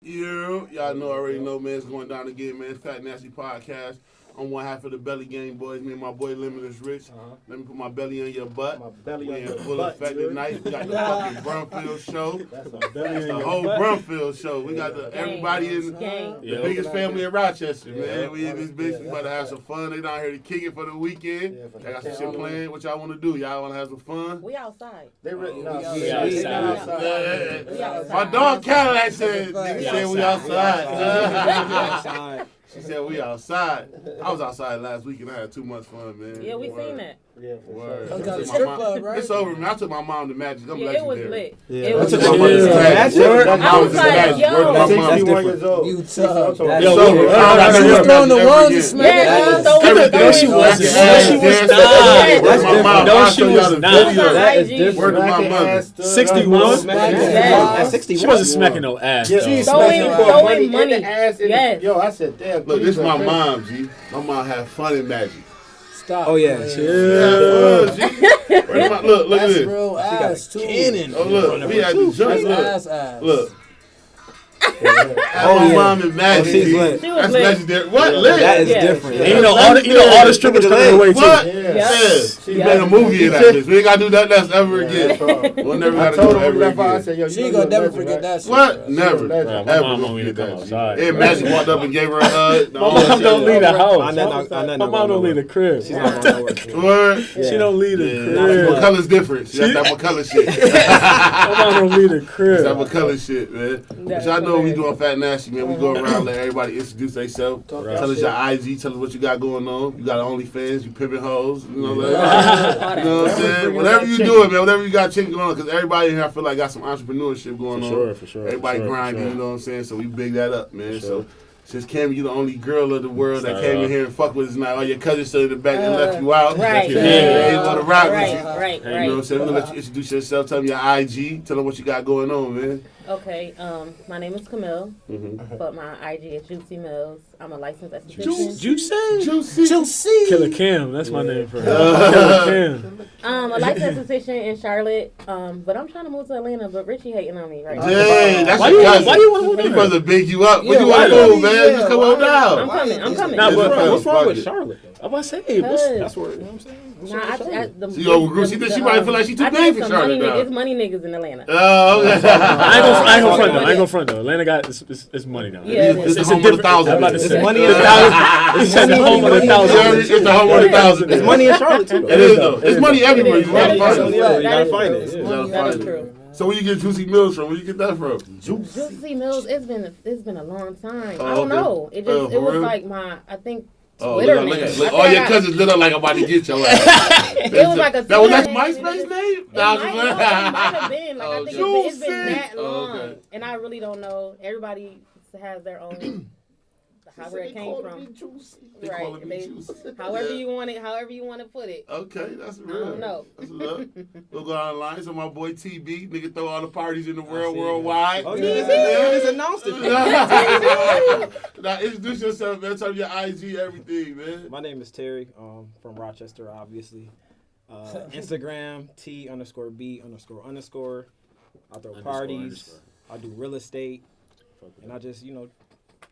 Y'all know already know, man. It's going down again, man. Fat Nasty Podcast. I'm one half of the Belly Gang boys. Me and my boy Limitless Rich. Let me put my belly on your butt. My belly We on in your full butt, effect dude. tonight. We got the fucking Brumfield show. That's The whole Brumfield show. We got everybody in the biggest family in Rochester, man. We in this bitch. We about to have some fun. They down here to kick it for the weekend. I got some shit planned. What y'all want to do? Y'all want to have some fun? We outside. They really We not outside. We outside. My dog Cadillac said, nigga said we outside. outside. She said we outside. I was outside last week and I had too much fun, man. Yeah, we seen that. Yeah, for Word. sure. I got a took my strip mom- club, right? It's over, man. I took my mom to Magic. I'm Yeah, it was legendary. lit. Yeah. It was I took my lit. mom to Magic. Word. My I mom was to like, Magic. yo. Word to my mom. 61 years old. You tough. It's That's over. it. I She was never throwing the ever ones again. and smacking Yeah, ass. she was throwing No, she the wasn't. Yeah, No, she was yeah. not. Where's my mom? No, I'll she show y'all was the not. video. That is IG. different. Word to my mother. 61? Yeah. At 61. She wasn't smacking no ass. Yeah, though. she's Throwing throwing money. in the ass. Yes. Yo, I said, damn. Look, this is my please, mom, G. My mom had fun in Magic. Stop. Oh, yeah. Yeah, G. Where's my- Look at That's this. real She got ass, a too. cannon. Oh, look. We had the That's joint. ass. Look. Oh, My yeah. mom in Magic. she's G. lit. She was That's lit. legendary. What? Lit? That is Yeah. different. Yeah. And all the strippers coming her way, too. What? Yeah. Yeah. She Yeah. made a movie in that bitch. We ain't got to do that ever Yeah, again. that's all. We'll never I got to told do her it when we ever left out, I again. said, yo, She you ain't know gonna you're never a legend, forget right? that shit. What? Never. Right, my Ever mom won't even forget come that, G. outside. And Magic walked up and gave her a hug. My mom don't leave the house. My My mom don't leave the crib. She's not going nowhere. Word. She don't leave the Yeah. crib. McCullough's different. That's that McCullough shit. My mom don't leave the That's that crib. McCullough shit, man. But That's y'all know we hilarious. doing Fat Nasty, man. We go around, let everybody introduce themselves. Tell us your IG, tell us what you got going on. You got OnlyFans, you pimping hoes, you know, like, you know what I'm saying? Whatever you doing, man, whatever you got chicken going on, because everybody in here I feel like got some entrepreneurship going on. For sure. Everybody grinding, you know what I'm saying? So we big that up, man. So since Cammy, you the only girl of the world that Start came in off. here and fuck with us now. All your cousins stood in the back and left you out. Right. Yeah, they ain't want to rock with you. Right. You know what I'm saying? We're going to let you introduce yourself, tell them your IG, tell them what you got going on, man. Okay, my name is Camille, but my IG is Juicy Mills. I'm a licensed esthetician. Juicy. Killer Cam. That's my name for her. Killer Cam. A licensed esthetician in Charlotte, but I'm trying to move to Atlanta, but Richie hating on me right now. Dang, that's Why your you- cousin. why you wanna move He there? supposed to big you up. What Yeah, you want to why do, not? man? Just come on I'm down. coming. Nah, It's fine. what's wrong Fuck with it. Charlotte? I'm about to say, that's where, you know what I'm saying? Nah, She overgrew. She think she might feel like she too big for Charlotte now. It's money niggas in Atlanta. Oh, okay. I ain't gonna front though. Atlanta got it's money down there. Yeah, It's the It's home of the thousand. I'm about to bitches. say. money It's in thousand. It's the home of the You thousand. heard me? It's the home of the thousand. There's money in Charlotte, too. It is though. It's money everywhere. You gotta That find is it. true. You gotta find it. You gotta That find is it. true. So where you get Juicy Mills from? Where you get that from? Juicy Mills, it's been a long time. Oh, I don't okay. know. It Oh, just for it was real? like my Oh, Twitter look, name. look, I all think your I- cousins lit up like I'm about to get your ass. It was like a That was that Twitter MySpace name. name? It might have been. Like, Oh, I think it's been Juicy. that long. Oh, okay. And I really don't know. Everybody has their own, however it came from. They Right. calling me Juicy. However Yeah. you want it, however you want to put it. Okay, that's real. I don't know. That's what's up. We'll go online. So my boy TB, nigga throw all the parties in the world worldwide. Oh, yeah. They just announced it. Now introduce yourself, man. Tell me your IG, everything, man. My name is Terry, from Rochester, obviously. Instagram, T_B__. I throw parties. I do real estate. And I just,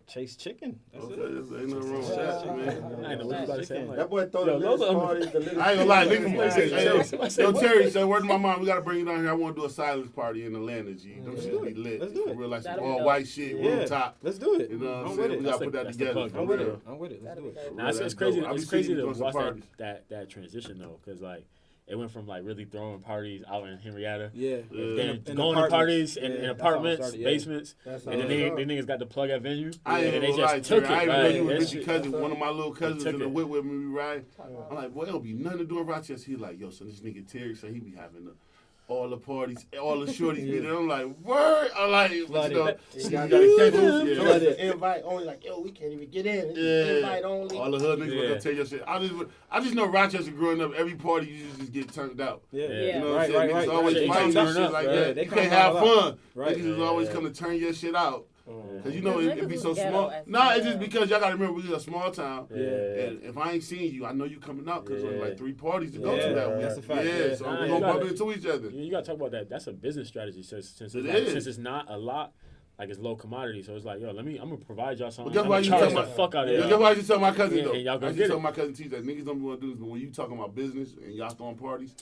chase chicken. That's Okay, it. ain't nothing wrong with that, man. I ain't know what you about to say. I'm like, That boy throw Yo, the those little are- parties. The little I ain't gonna lie, Somebody niggas. say Yo, what? Terry, so where's my mom? We gotta bring you down here. I want to do a silence party in Atlanta, G. Them shit be lit. Let's do For it. real, like some That'll be all dope. white shit, Yeah. rooftop. Let's do it. You know what I'm I'm saying? with We it. gotta put that That's the together. plug. for I'm with real. it. I'm with it. Let's do it. Nah, it's That's crazy. dope. I be It's seeing crazy you to doing some watch parties. that transition though, because like it went from like really throwing parties out in Henrietta, Yeah. then In going to apartments. parties in Yeah, that's how it apartments, started, yeah. basements, That's how and then it they niggas got the plug at venue, I and ain't then they gonna lie, just took Terry. I it. ain't know Like, you was that Richie shit- cousin, one of my little cousins took in the it. whip with me, right? I'm like, boy, it'll be nothing to do in Rochester. He like, yo, so this nigga Terry, so he be having all the parties, all the shorties be there. I'm like, word? I'm like, Flooded. you know, You you gotta gotta catch So us. it's an invite only, like, yo, we can't even get in. Yeah. Invite only. All the hood niggas Yeah. gonna tell your shit. I just know Rochester growing up, every party you just get turned out. Yeah. Yeah. You know what Right, I'm saying? right, Niggas right. always They fighting come and turn shit up, like right. that. They You come can't turn have up. fun. Right. Niggas is always come to turn your shit out. Cause you know Because it be niggas so is ghetto small. as Nah, it's hell. just because y'all gotta remember we a small town. Yeah. And if I ain't seen you, I know you coming out because there's Yeah. like 3 parties to go Yeah, to that week. that's a fact. Yeah, Yeah. so Nah, we're you gonna gotta- bump into each other. You gotta talk about that. That's a business strategy since It it's like, is. since it's not a lot. like it's low commodity. So it's like, yo, I'm gonna provide y'all something. But guess why I'm you gonna charge talking the about- fuck out of Yeah, y'all. guess why I just tell my cousin Yeah, though. and y'all I gonna just get tell it. my cousin T that niggas don't want to do this, but when you talking about business and y'all throwing parties,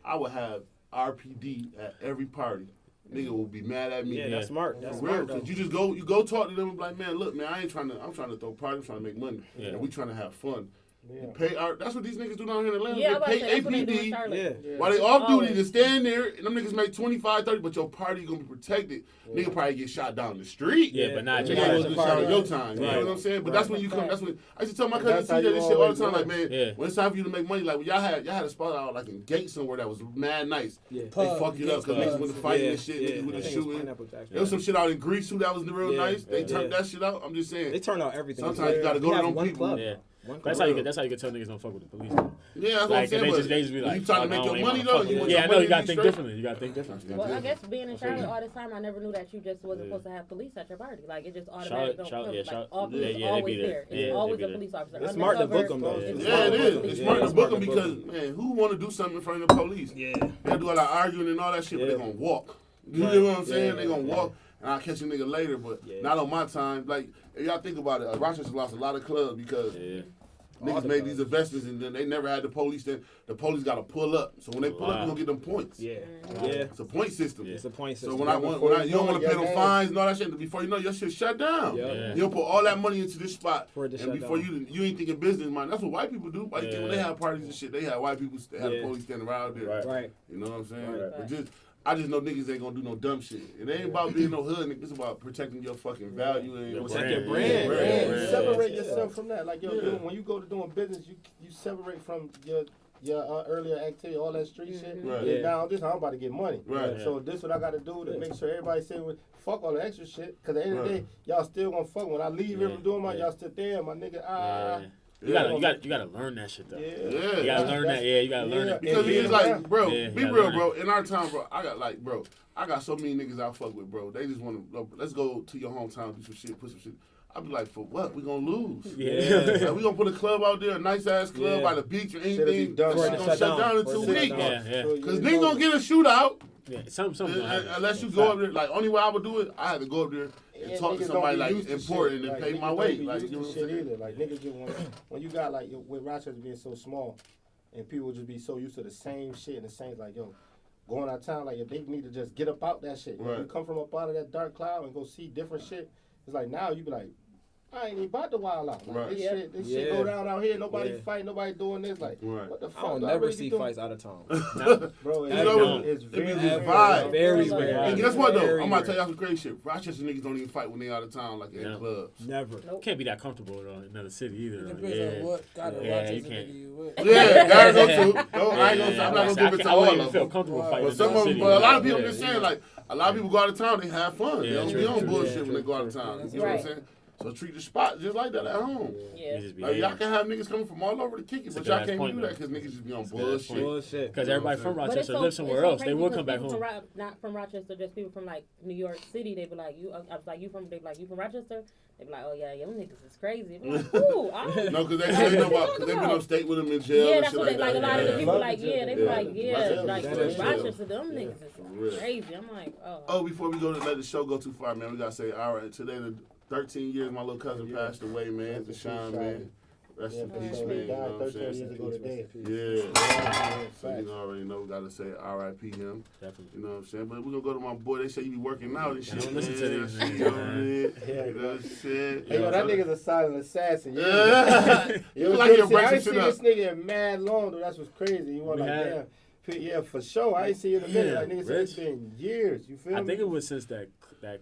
I would have RPD at every party. Nigga will be mad at me. Yeah, that's smart. That's For real, smart, though. cause you go talk to them and be like, man, look, man, I'm trying to throw parties, I'm trying to make money, Yeah. and we trying to have fun. Yeah. Pay our, that's what these niggas do down here in Atlanta. Yeah, I was about to they say, pay that's what they do in APD Charlotte. Yeah. while they off duty Always. to stand there, and them niggas make 25, 30, but your party gonna be protected. Nigga probably get shot down the street. Yeah, but not And your nigga Yeah. was party. just shot on Right. your time. You Right. know what I'm saying? But Right. that's when you come. That's when I used to tell my And that's cousin how TJ you this shit all the always time. do Like, it. man, Yeah. when it's time for you to make money, like when y'all had a spot out like in Gate somewhere that was mad nice. Yeah. They Pub, fucked it up because Gate niggas went to fighting Yeah, and shit. yeah. Niggas went I to think it was shooting. Pineapple Jackson. There was some shit out in Greece too that was real Yeah, nice. They yeah. turned that shit out. I'm just saying. They turn out everything. Sometimes you gotta go We to have them one people. club. Yeah. One That's club. how you can tell niggas don't fuck with the police. Yeah, that's what I'm Like, saying. they but just be when like, you trying to fuck, make I your don't money even though. fuck You with want it. Yeah, your I know money you to gotta be think straight. differently. You gotta think differently. Well, I guess being in Charlotte all this time, I never knew that you just wasn't supposed to have police at your party. Like it just automatically don't Charlotte, come. yeah, Like Charlotte- all police yeah, they always be there. there. It's Yeah, they always be a there. police officer. It's smart to Undercover, book 'em, though. it's Yeah, it always a is. police It's Yeah, smart to it's book smart them to book because, man, who want to do something in front of the police? Yeah. They do all that arguing and all that shit, but they Yeah. gonna walk. You Right. know what I'm saying? Yeah, They gonna yeah. walk, and I'll catch a nigga later, but Yeah. not on my time. Like, if y'all think about it, Rochester lost a lot of clubs because Yeah. All niggas the made clubs. these investments and then they never had the police. Then the police got to pull up. So when they pull up, Wow. you gonna get them points. Yeah. Mm-hmm. Yeah. It's a point system. Yeah. It's a point So system. when I you don't want to pay them Yeah. fines and all that shit, before you know your shit shut down. Yeah. Yeah. You don't put all that money into this spot, For it to and shut before down. you ain't thinking business mind. That's what white people do. White people when they Yeah. have parties and shit, they have white people have the Yeah. police standing around there. Right. Right. You know what I'm saying? Right. But I just know niggas ain't gonna do no dumb shit. It ain't about being no hood nigga. It's about protecting your fucking value and Your Protect your brand. brand. Yeah. You Yeah. separate Yeah. yourself from that. Like Yeah. when you go to doing business, you separate from your earlier activity, all that street shit. Right. Yeah. Yeah. Now this I'm about to get money. Right. So this what I got to do to Yeah. make sure everybody say fuck all the extra shit. Cause at the end of the Right. day, y'all still gonna fuck. When I leave Yeah. here from doing my, Yeah. y'all still there, my nigga. Yeah. You Yeah. gotta learn that shit though. Yeah. Yeah. You gotta learn that. Yeah, you gotta learn it. Because Yeah. it's like, bro, Yeah, be yeah, real, learn bro. In our time, bro, I got so many niggas I fuck with, bro. They just want to, let's go to your hometown, do some shit, put some shit. I be like, for what? We gonna lose. Yeah. Like, we gonna put a club out there, a nice ass club Yeah. by the beach or Shit'll be anything. done. Shit Before it gonna shut shut down in down. 2 Before it weeks. shut Yeah, yeah. Cause niggas gonna get a shootout. Yeah, something gonna happen. Unless you go up there, like only way I would do it, I had to go up there and Yeah, talk to niggas somebody don't be like used to important shit. and Like, pay my niggas way. don't be Like used you know to what I'm shit saying? either. Like niggas just want when you got like with Rochester being so small, and people just be so used to the same shit and the same like going out of town like they need to just get up out that shit. When you Right. come from up out of that dark cloud and go see different shit. It's like now you be like, I ain't even about to wild out. Like, Right. this Yeah. shit Yeah. go down out here. Nobody Yeah. fight. Nobody doing this. Like, Right. what the I fuck? don't do never really see be doing? fights out of town. Bro, You it's, know, it's it very be this rare. vibe. Very Like, rare. And guess what though? Very I'm about to tell rare. y'all some crazy shit. Rochester niggas don't even fight when they out of town, like in Yeah. clubs. Never. Can't be that comfortable though in another city either. It Though. depends Yeah. on what kind of Yeah, Rochester you can't. nigga you with. Yeah, gotta go to. No, I ain't Yeah, gonna. I'm not I gonna give it to I all wouldn't of even feel them. comfortable But fighting. But in some another of them, city. but a lot of people, Yeah, I'm just you saying, know. like a lot of people go out of town, they have fun. They Yeah, don't true, be on true. bullshit Yeah, when they go out of true, town. true. You know what I'm Right. saying? So treat the spot just like that at home. Yeah. You just be Like, y'all yeah. can have niggas coming from all over to kick it, It's a but y'all good can't point, do though. that because niggas just be on It's a good bullshit. point. Bullshit. Because everybody from But it's Rochester so- lives somewhere it's so else. They crazy will because come back people home. from not from Rochester, just people from like New York City. They be like, I was like, you from Rochester? They be like, oh yeah, them niggas is crazy. I'm like, ooh, No, because they know about, because they been upstate with them in jail yeah, and that's shit what like they, like that. a lot of the Yeah. people like, yeah, they be Yeah. like, yeah, Rochester, like that is true. Rochester, them Yeah. niggas real. is crazy. I'm like, oh. Oh, before we go to let the show go too far, man, we gotta say, all right, today the 13 years my little cousin passed away, man. Deshaun, man. Rest in peace, man. You know what I'm 13 saying? years ago today. Yeah. So you already know, we gotta say R.I.P. him. Definitely. You know what I'm saying? But we're gonna go to my boy. They say you be working out and shit. Don't listen to these man. niggas, You man. know what I'm saying? Hey, yo, that nigga's a silent assassin. Yeah. Yo, You it's like good you to see- break I some ain't shit seen up. this nigga in mad long, though. That's what's crazy. You want We like, had- yeah, for sure. I ain't seen you in a minute. Yeah, Like, nigga said it's Rich. been years. You feel I me? think it was since that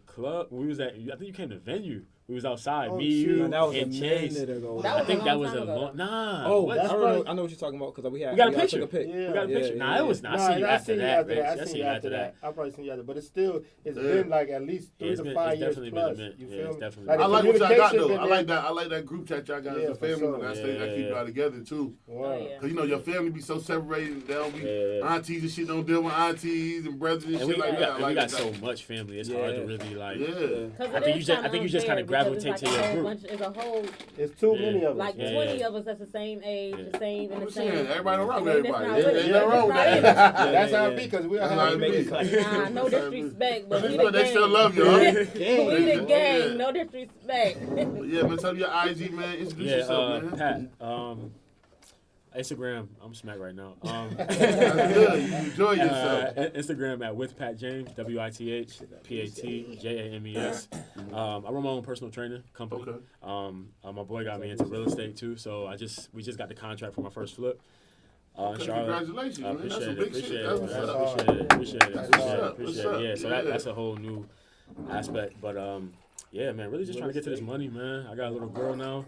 club we was at. I think you came to venue. We was outside. Oh, Me, shit. you, Man, that was a and Chase. minute ago. That I was think a that long was time a ago. long. Nah. Oh, what? I that's know probably- what you're talking about because we We got a took picture. a pic. Yeah. We got a Yeah, picture. yeah, Nah, it was not. Nah, I seen you I after seen you that. after that. Bitch. I seen you after that. I probably seen you after, but it's still Yeah. been like at least 3 it's to been- 5 it's years definitely been a plus. minute. You Yeah, feel it's me? definitely Like, I the like what y'all got communication though. been I like there. that. I like that group chat y'all got Yeah, as a for family. sure. That Yeah, keep yeah. y'all together too. Wow. Oh, yeah. Cause you know your family be so separated. They don't be Yeah. aunties and shit. Don't deal with aunties and brothers and, And shit like that. I we like got that. so much family. It's hard to Yeah. really like. Yeah. Cause I it think is you just kinda kind of gravitate to your group. It's a whole It's too many of us. like 20 of us that's the same age, the same in the same. Everybody don't rock with everybody. That's not Ain't really- nothing wrong with that's that. not it. That's how it be, because we That's have how to it make be. it class. Nah, no disrespect, but we the But they still gang. love you, huh? We the gang, Yeah. no disrespect. Yeah, man, tell me your IG, man. Introduce yourself, man. Pat. Instagram, I'm smacked right now. That's good. You enjoy yourself. Instagram at with Pat James, WITH PATJAMES. I run my own personal training company. Okay. My boy got me into real estate too, so we just got the contract for my first flip. Okay, Charlotte. congratulations, man. That's Appreciate some it. big shit. Appreciate That's it. what's man. up. Appreciate it. What's up? Yeah, so Yeah. that's a whole new aspect, but yeah, man, really just trying to get to this money, man. I got a little girl now.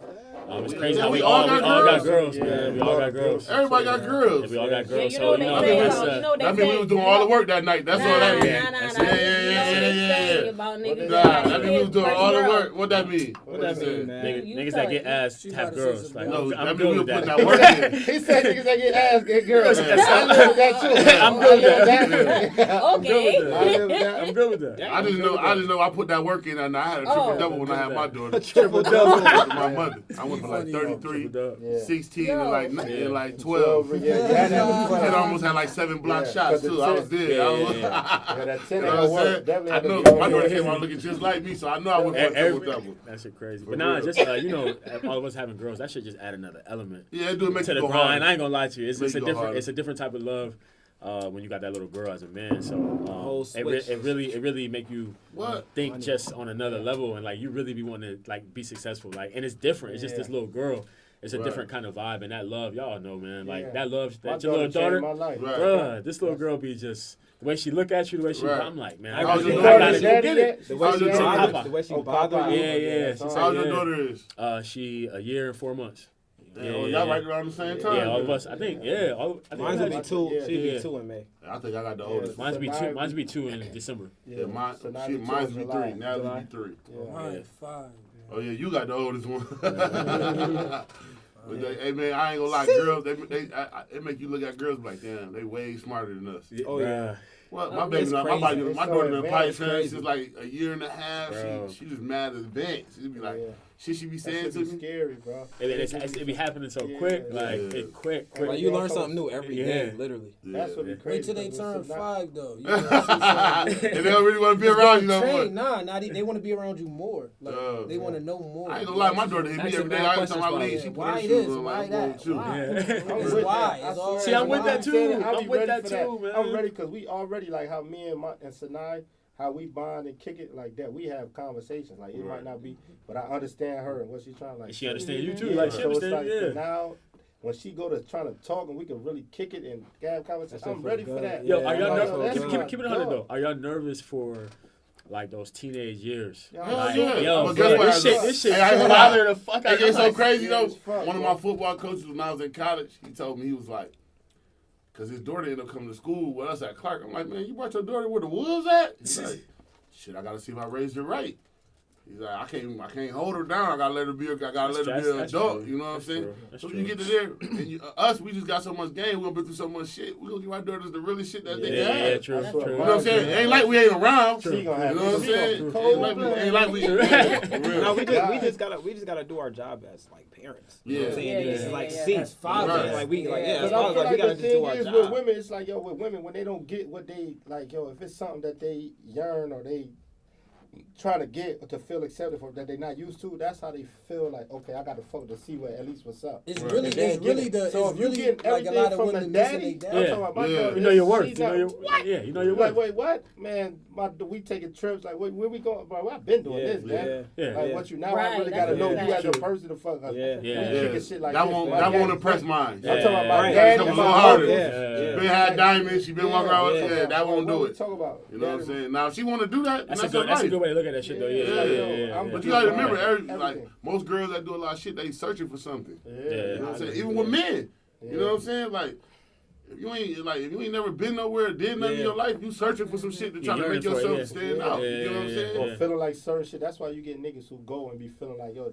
It's crazy Yeah, how we we all all got got girls. girls, man. We all got girls. Everybody got Yeah, girls. we all got Yeah, girls. you So know you they know, say, that's, you know they That mean we say- was doing all the work that night. That's all that means. Nah, Yeah, about niggas. Nah, that mean we was doing all the work. What that mean? What that mean, mean? man? niggas that get ass She have about to say girls. some Like, No, I'm that mean good we with were putting that. that work in. He said niggas that get ass, get girls. Yeah. I live with that too. I'm good with that. Okay. I live with that. I'm good with that. I just know I put that work in, and I had a triple double when I had my daughter. Triple double. My mother. I went from like 33, Yeah. 16 Yo. and like 12. Yeah, that was It almost had like 7 block Yeah, shots 'cause too. the I was there. Yeah, I was, Yeah, that 10 you know ain't what I'm work. saying? Definitely I had to know be on my daughter there. came out looking just like me, so I know I went for a Every- triple double. That shit crazy. For But nah, real. just all of us having girls, that should just add another element Yeah, it do make to you the go grind. hard. I ain't gonna lie to you. It's Make a you go different harder. it's a different type of love when you got that little girl as a man. So Whole switch. it really make you What? think just on another level, and like you really be wanting to like be successful. Like, and it's different. It's just this little girl. It's a Right. different kind of vibe, and that love, y'all know, man. Like Yeah. that love, My that your little changed daughter, my life. Right. bruh. This little girl be just the way she look at you, the way she. Right. I'm like, man, How's I your gotta daughter? go get it. The way How's she your daughter? bothered, the way she bothered Papa. you. Yeah. She said, How's your yeah. daughter is? She a year and 4 months. Oh, y'all right around the same time. Yeah, all of us. I think. Yeah, all. I think Mine's will be that's- 2. Yeah. She'll be Yeah. 2 in May. I think I got the oldest. Mine's be So two. now- Mine's be 2 in December. Yeah, mine. So now Shit, you mine's chose be July. 3. Now July. be 3. Yeah. Mine 5. Oh yeah, you got the oldest one. But hey man, I ain't gonna lie, girls. It make you look at girls like, damn, they way smarter than us. Oh, yeah. Well, Oh, my baby, it's my crazy. body, It's my so daughter been pipe advanced, since crazy. she's like a year and a half. Bro. She just mad as advanced. She be like, Yeah. shit she be That saying shit to be me. scary, bro. It be happening so Yeah, quick, yeah. like Yeah. it quick. Like you learn something new every Yeah. day, literally. That's what be Yeah. crazy. Wait till they because turn it's not- 5 though. You And they don't really want to be around you no more. Nah, they want to be around you more. Like they want to know more. I ain't gonna lie, my daughter hit me Ask every some day. mad Every time I questions leave, about she it. put her Why shoes this? on. Why Like, that? what's wrong with Why? you? Yeah. I'm It's with why. that. I It's all swear. See, I'm with that I'm too. saying it. I I'm be with ready that for too, man. I'm ready because we already like how me and Sanai, how we bond and kick it like that. We have conversations. Like it might not be, but I understand her and what she's trying to like. She say. understand you too. Yeah, Like she so it's understand. like Yeah. now when she go to trying to talk and we can really kick it and have conversations, That's I'm so ready good. for that. Yo, Yeah, are y'all I'm nervous? like, that's Keep it my 100 though. dog. Are y'all nervous for like those teenage years? Yeah, Hell Like, yeah. yo, But bro, guess what? this shit Hey, I ain't gonna bother the fuck out It of gets so me. crazy Yeah, though. it's fuck, One of bro. my football coaches when I was in college, he told me, he was like, because his daughter ended up coming to school with us at Clark. I'm like, man, you brought your daughter where the wolves at? He's like, shit, I gotta see if I raised her right. He's like, I can't hold her down. I gotta let her be an That's adult. true. You know what I'm That's saying? true. That's So true. when you get to there, and us, we just got so much game. We gonna be through so much shit. We gonna give our daughters the really shit that they can Yeah, have. true, That's true. what You know what I'm saying? It ain't like we ain't around. She You know gonna have what I'm she saying? gonna Ain't like we, ain't like we. Yeah, for real. No, we God. just gotta do our job as like parents. Yeah. You know what I'm saying? Yeah, This yeah, is like yeah, see, As fathers. Right. like we like Yeah. as Because I fathers, feel like we like gotta the just do thing our is with job. women, it's like, yo, with women, when they don't get what they, like, yo, if it's something that they yearn or they trying to get or to feel accepted for that they're not used to, that's how they feel like, okay, I got to fuck to see what at least what's up. It's Right. really, And then it's really get the, it. So it's if you really get like a everything lot of from the women missing daddy, their I'm dad. talking about my Yeah. daughter, You know your worth. she's You know not- your what? yeah. You know your Like, worth. wait, what? Man, we taking trips. Like, where we going? Bro, I've been doing this, man. Yeah. Like, Yeah. what you now? I Right, really that's got to know a you as a fact. person to fuck us. Yeah. We Yeah. kicking shit like that this, won't man. that My won't daddy- impress mine. I'm talking about my Right. daddy Come and on, my harder. mother. Yeah. She been had diamonds. She been walking around with Yeah. yeah, that won't do What we it. talk about? You know what I'm saying? Now if she want to do that, That's that's a good. her That's a life. good way to look at that shit, though. Yeah, Yeah, yeah, yo, yeah. I'm yeah. But you gotta remember, Everything. like most girls that do a lot of shit, they searching for something. Yeah. You know what I'm saying? Yeah. Even with men. Yeah. You know what I'm saying? Like if you ain't never been nowhere, did nothing in Yeah. your life, you searching for some shit to try to yearning make for it, yourself yeah. stand Yeah. out. Yeah, You know what I'm yeah, saying? Or yeah. feeling like certain shit. That's why you get niggas who go and be feeling like, yo,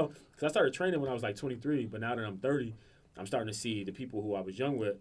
now, because I started training when I was like 23, but now that I'm 30, I'm starting to see the people who I was young with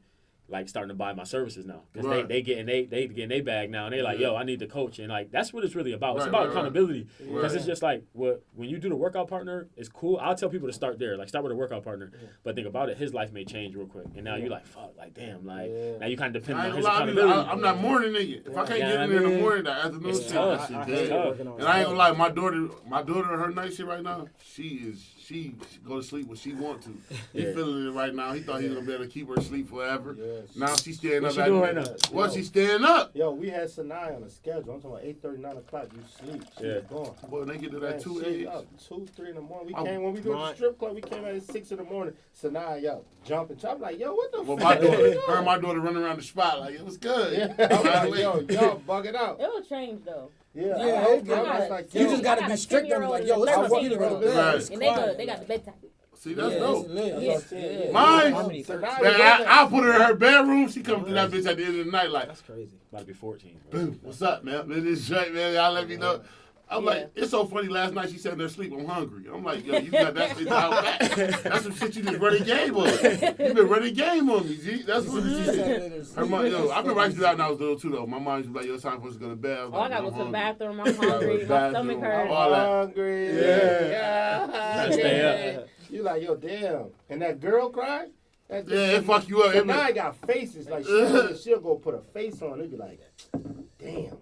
like starting to buy my services now because Right. they getting they bag now and they like, yo, I need the coach, and like that's what it's really about. It's Right, about right, accountability because Right. it's just like when you do the workout partner, it's cool. I'll tell people to start there, like start with a workout partner, but think about it, his life may change real quick, and now you like fuck, like damn, like now you kind of depend I on ain't his gonna lie, accountability. I'm not morning nigga. If I can't get in there in the morning, the afternoon It's shit, tough. that I shit hate dead. working on And I ain't gonna lie, Saturday. my daughter, her night shit right now, she go to sleep when she want to. He Yeah. feeling it right now. He thought he was gonna be able to keep her asleep forever. Yes. Now she's staying What up. she at doing night. right now? What, she staying up? Yo, we had Sanaa on the schedule. I'm talking about 8:30, 9 o'clock. You sleep. She Yeah. was gone. Boy, when they get to that Man, 2 she age. up 2, 3 in the morning. We I'm- came when we go to the Mine- strip club. We came out at 6 in the morning. Sanaa, yo, jumping. I'm like, yo, what the Well, fuck? my daughter, is her and my daughter running around the spot like it was good. Yeah, I'm like, yo, y'all bugging out. It will change though. Yeah, Yeah, I it hope got- I'm just like, You yo, just gotta I got be a strict on it. 10-year-old Like, and yo, a it's time for 13-year-old. you to go to Right. bed. It's And they quiet. got the bedtime. See, that's Yeah, dope. it's lit. Yeah. That's what I'm saying, yeah. Mine- How many? Sanaa, Man, you I'll put her in her bedroom. She come through that bitch at the end of the night like, That's crazy. About to be 14. bro. boom, what's up, man? Man, this straight, man. Y'all let me know. I'm Yeah. like, it's so funny. Last night she said in her sleep, I'm hungry. I'm like, yo, you got that shit out back. That's some shit you just running game on. You been running game on me, G. That's what it is. Her mom, yo, I've been writing this out when I was little too, though. My mom used to be like, yo, it's time for us to go to bed. I was Oh, I like, gotta I'm go to the hungry. bathroom. I'm hungry. My Bathroom. stomach hurts. All that. hungry. Yeah. Gotta stay up. You like, yo, damn. And that girl cry? That Yeah, it fuck you up. So now I got faces. Like, she'll go put a face on it. It'll be like, damn.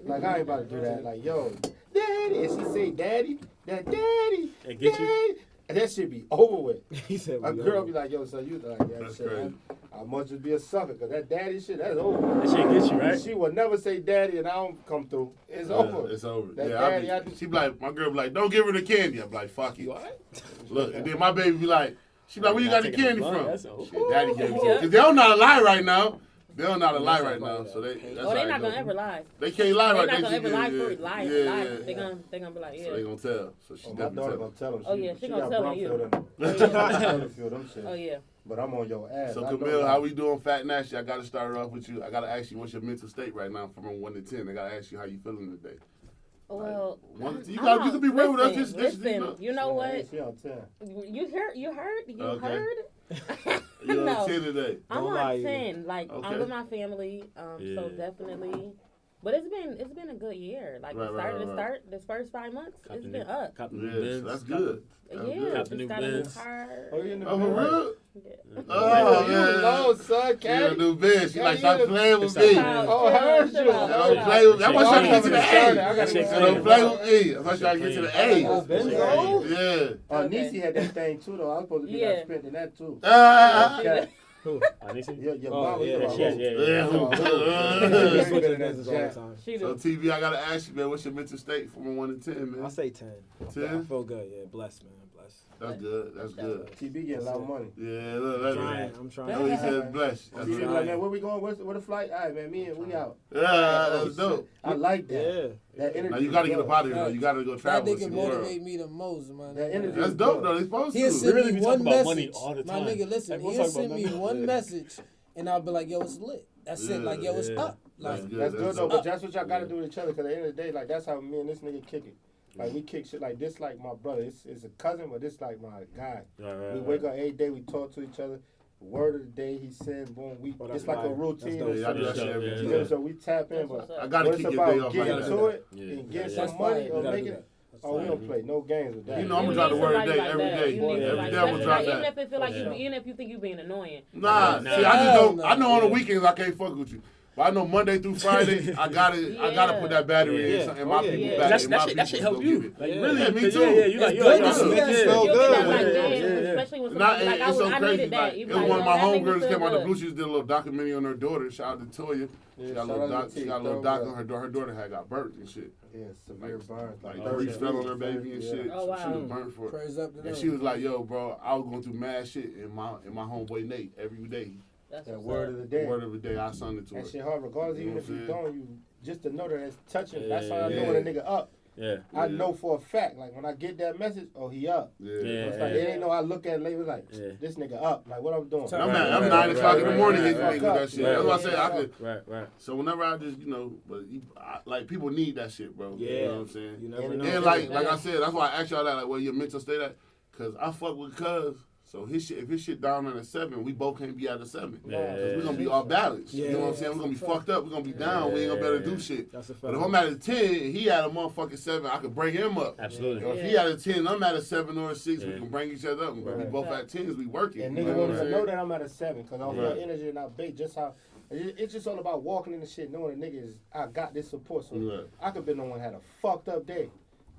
Like, I ain't about to do that. Like, yo, daddy. And she say, daddy, that daddy, It get you? daddy. And that shit be over with. He said, A we girl over. be like, yo, so you like that That's shit. crazy. I must just be a sucker, because that daddy shit, that's over. That shit get you, right? She will never say daddy and I don't come through. It's over. It's over. That Yeah, daddy, I be, she be like, my girl be like, don't give her the candy. I be like, fuck you. Look, and then my baby be like, she be like, where you got the Taking candy blunt, from? that's over. Shit, daddy gave it to me. Yeah. Because they don't know how to lie right now. They don't know how to lie right now. So they, that's Oh, how they it not go. gonna ever lie. They can't lie They're right not gonna ever lie for yeah, it. Lie, yeah, lie. yeah. They gonna be like, So they yeah. gonna tell. So she Oh, my definitely daughter tell. gonna tell him. Oh, yeah, she gonna got tell Brumfield you. in her. Oh, She yeah. got Brumfield, them shit. Oh yeah. But I'm on your ass. So I know Camille, that. how we doing, Fat Nasty? I gotta start it off with you. I gotta ask you, what's your mental state right now from a 1 to 10? I gotta ask you how you feeling today. Well, One- you I'm gotta- you on- can be real with us. listen, Just, listen, you know what? She on 10. You heard? You Okay. heard? You No. on 10 today. I'm Don't lie, on you. 10. Like Okay. I'm with my family. Yeah. So definitely. But it's been a good year. Like Right, right. this first 5 months, Cop it's the been new- up. cop the new Yes, Benz, that's cop good. Yeah, That's good. Got the new just got a new Benz. car. Oh, you in the Oh, for bed? real? Yeah. Oh, you yeah. low, son, She in a Caddy. new bed. She Yeah, like, stop you- playing with It's me. like- Oh, I heard Chill you. out, Don't chill out. play with me. I'm That trying to get to shit the clean. A. I gotta That shit go. clean. Don't play with me. I'm trying to get to the A. Oh, Benzo? Yeah. Oh, Okay. Nisi had that thing too, though. I was supposed to be Yeah. like spending that too. Ah, Who? Honestly? Your Oh, mom was yeah, about yeah, who? yeah, yeah. He switches Better than lenses all the Jack. time. She So do. TV, I gotta ask you, man, what's your mental state from a 1 to 10, man? I say 10. I 10? feel good. Yeah, blessed, man. Blessed. That's good. That's good. TB getting a lot of money. Yeah, look, I'm that's trying. I'm That's trying. what he said, bless. That's TB what like, man, where we going? Where the flight? All right, man, me and we out. Yeah, that's dope. I like that. Yeah. That energy. Now you gotta is get up good. out of here, though. You gotta go That travel and see nigga the world. motivate me the most, man. That energy That's is dope, good. though. They supposed He'll to. send really me be one talking about message. money all the My time. nigga, listen, Everyone he'll talk about send me money. one Yeah. message, and I'll be like, yo, it's lit. That's it. Like, yo, it's Yeah. up. Like, That's good. That's good though, dope. but that's what y'all gotta do with each other. Cause at the end of the day, like that's how me and this nigga kick it. Like we kick shit like this, like my brother. It's a cousin, but this like my guy. Right, right, We right. wake up every day, we talk to each other. Word of the day, he said, boom, we. Oh, that's It's like a fire. routine. That's dope. Yeah, y'all do that shit Yeah, every yeah, day. You know, so we tap in, That's but what's I up. gotta when keep it's your about day off like getting that. to it Yeah. and getting that's some money fire. or You gotta making do it. that. That's Oh, we fire. don't play no games with that. You know, I'm You gonna drop the need word somebody a day like every that. day. You need Every somebody day I'm like gonna drop that. Even that. if it feel like Yeah. even if you think you being annoying. Nah, Nah. see, I just don't. Nah, I know on the yeah. weekends I can't fuck with you. But I know Monday through Friday, I gotta put that battery Yeah. in my Oh, yeah. people Yeah. back. That's, and that my shit, that people shit help go you. get it. Like, Yeah. really? Yeah, me 'Cause, too. Yeah, yeah, you like, It's yo, good yo, to see yo, that yeah. shit feel You'll good. get that like, Yeah, damn, yeah, yeah. especially when Nah, somebody like it's so I crazy. needed that. Like, You it be was like, one of yo, my that made me homegirls feel came out the good. blue. She did a little documentary on her daughter. Shout out to Toya. She got a little doc. She got a little doc on her daughter. Her daughter had got burnt and shit. Yeah, severe burns. Like Oh, grease shit. fell on her baby and Yeah. shit. Oh, So she wow. was burnt for it. Praise up to them. And she was like, "Yo, bro, I was going through mad shit in my homeboy Nate every day. That's That what's word up. of the The day. word of the day, I sung it to her. That shit hard, regardless, You even know if you what I'm don't, you just to know that it's touching. Yeah, That's how I know yeah. when a nigga up. Yeah. I Yeah. know for a fact. Like when I get that message, oh he up. Yeah. Yeah. It's like it ain't no. I look at it later like Yeah. this nigga up. Like what I'm doing. Right, I'm right, at right, 9 o'clock in the right, morning right, hitting right. niggas with that shit. Right. That's what I say. I could. Right, right. So whenever I just, like people need that shit, bro. You Yeah. know what I'm saying? You never And know. And like I said, that's why I asked y'all that, like, where your mental state at? Cause I fuck with Cuz So if his shit down at a 7, we both can't be at a 7. Yeah. Cause we're gonna be off balance. Yeah. You know what I'm saying? We're gonna be fucked up. We're gonna be down. We ain't gonna be able to do shit. That's a fact. But if I'm at a 10 and he at a motherfucking 7, I could bring him up. Absolutely. If he at a 10, I'm at a 7 or a 6, we Yeah. can bring each other up. We Right. both at 10s, we working. And You niggas know won't what I'm even know saying? that I'm at a 7 because off Right. your energy and our bait, just how it's just all about walking in the shit, knowing the niggas I got this support. So Right. I could be the one had a fucked up day.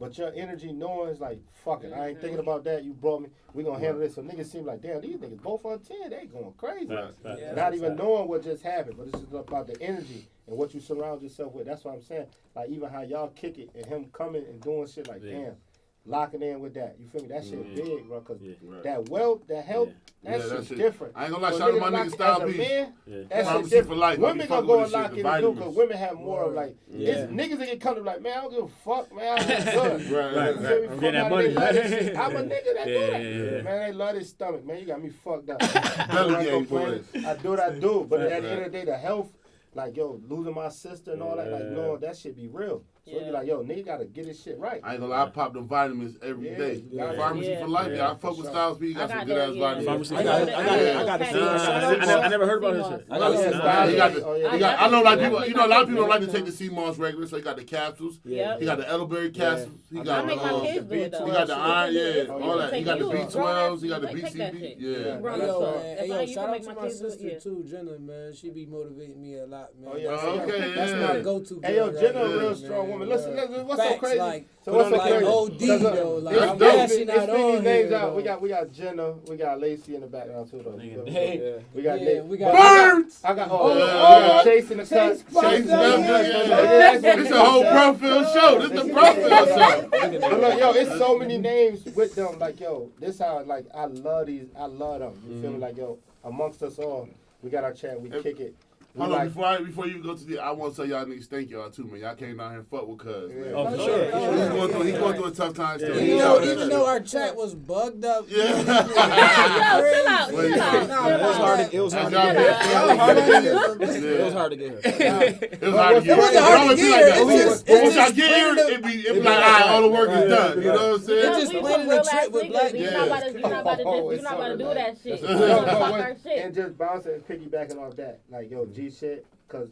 But your energy knowing is like, fuck it, I ain't thinking about that. You brought me, we gonna handle this. So niggas seem like, damn, these niggas both on 10, they going crazy. Facts, facts. Yeah. Not even knowing what just happened, but it's just about the energy and what you surround yourself with. That's what I'm saying. Like even how y'all kick it and him coming and doing shit like, Yeah. damn, locking in with that. You feel me? That shit Mhm. big, bro. Cause Yeah. Right. that wealth, that help, Yeah, that that shit's shit- different. I ain't gonna lie, So shout out to my lock- nigga Style as a B. man, Yeah. that Pharmacy shit's different. for life. I be Women gonna fucking go with and the shit, lock the in and do vitamins. because women have more of like, Yeah. it's niggas that get come like, man, I don't give a fuck, man, I'm good. Right, Right, You right. feel me? I'm Fuck getting that out of money. they love this shit. I'm a nigga that Yeah, do that. yeah. Man, they love this stomach, man. You got me fucked up. Belly I ain't game complaining. boys. I do what I do, but at the Right. end of the day, the health, like yo, losing my sister and all that, like Yeah. no, that shit be real. So you Yeah. like, yo, nigga gotta get his shit right. I ain't gonna lie, I pop them vitamins every Yeah, day. yeah. Pharmacy Yeah. for life. Yeah. Yeah, I fuck with Styles P. He got I some got good that, ass yeah. vitamins. Pharmacy. I gotta see. I never heard about his shit. I gotta see. Yeah, He got the, oh, yeah. he got, I know like Yeah. people, you know, a lot of people don't like to take the sea moss regular, so he got the capsules. Yep. He got the elderberry capsules. He I got I make my the, kids do it though. he got the iron, yeah, Oh, all yeah. that. He got the You grown B12s. He got the ass, take that BCB. shit. Yeah. Grown Hey, ass yo, up. man. If Hey, I yo, used to shout out make to my my kids do it, sister yeah. too, Jenna, man. She be motivating me a lot, man. Oh, yeah. Oh, okay, That's yeah. my go-to. Hey yo, girl Jenna right a real there, strong man. woman. Listen, what's so Facts, crazy? Like, So what's so like crazy? OD though. Like It's I'm dope. actually not on names here, out. though. We got Jenna, we got Lacey in the background too though. Nigga, So, hey. we got Yeah, Nate. we got- But I got- Birds! I got Oh, we got Chase in the cut. Chase Buster, Chase yeah. It's a whole Brofield show. This the Brofield show. But look, yo, it's so many names with them. Like, yo, this how like I love these. I love them. You feel me? Like, yo, amongst us all, we got our chat. We kick it. We Hold on, like, before you go to the, I want to tell y'all niggas thank y'all too, man. Y'all came down here and fuck with Cuz, man. Yeah. Oh, for Yeah. sure. Yeah. He's going through a tough time still. Yeah. He Even out though, there. even though our chat was bugged up. Yeah. Yo, chill out, Well, chill yeah. out, Nah, chill It was out. hard to, it was hard to That's get y'all here. bad. It was hard to get here. Yeah. It was hard to get here. It was hard to get It wasn't hard to always be get like here. that. It's just- Once it's y'all just get here, bringing it be like, all right, all the work is done. You know what I'm It saying? just We planning some a real trip ass with niggas. black You're Yeah. not about to, you're not about to, Oh, you're not about to do that shit. Yo, You're gonna but talk when- our shit. and just bouncing and piggybacking off that, like yo, G shit, cause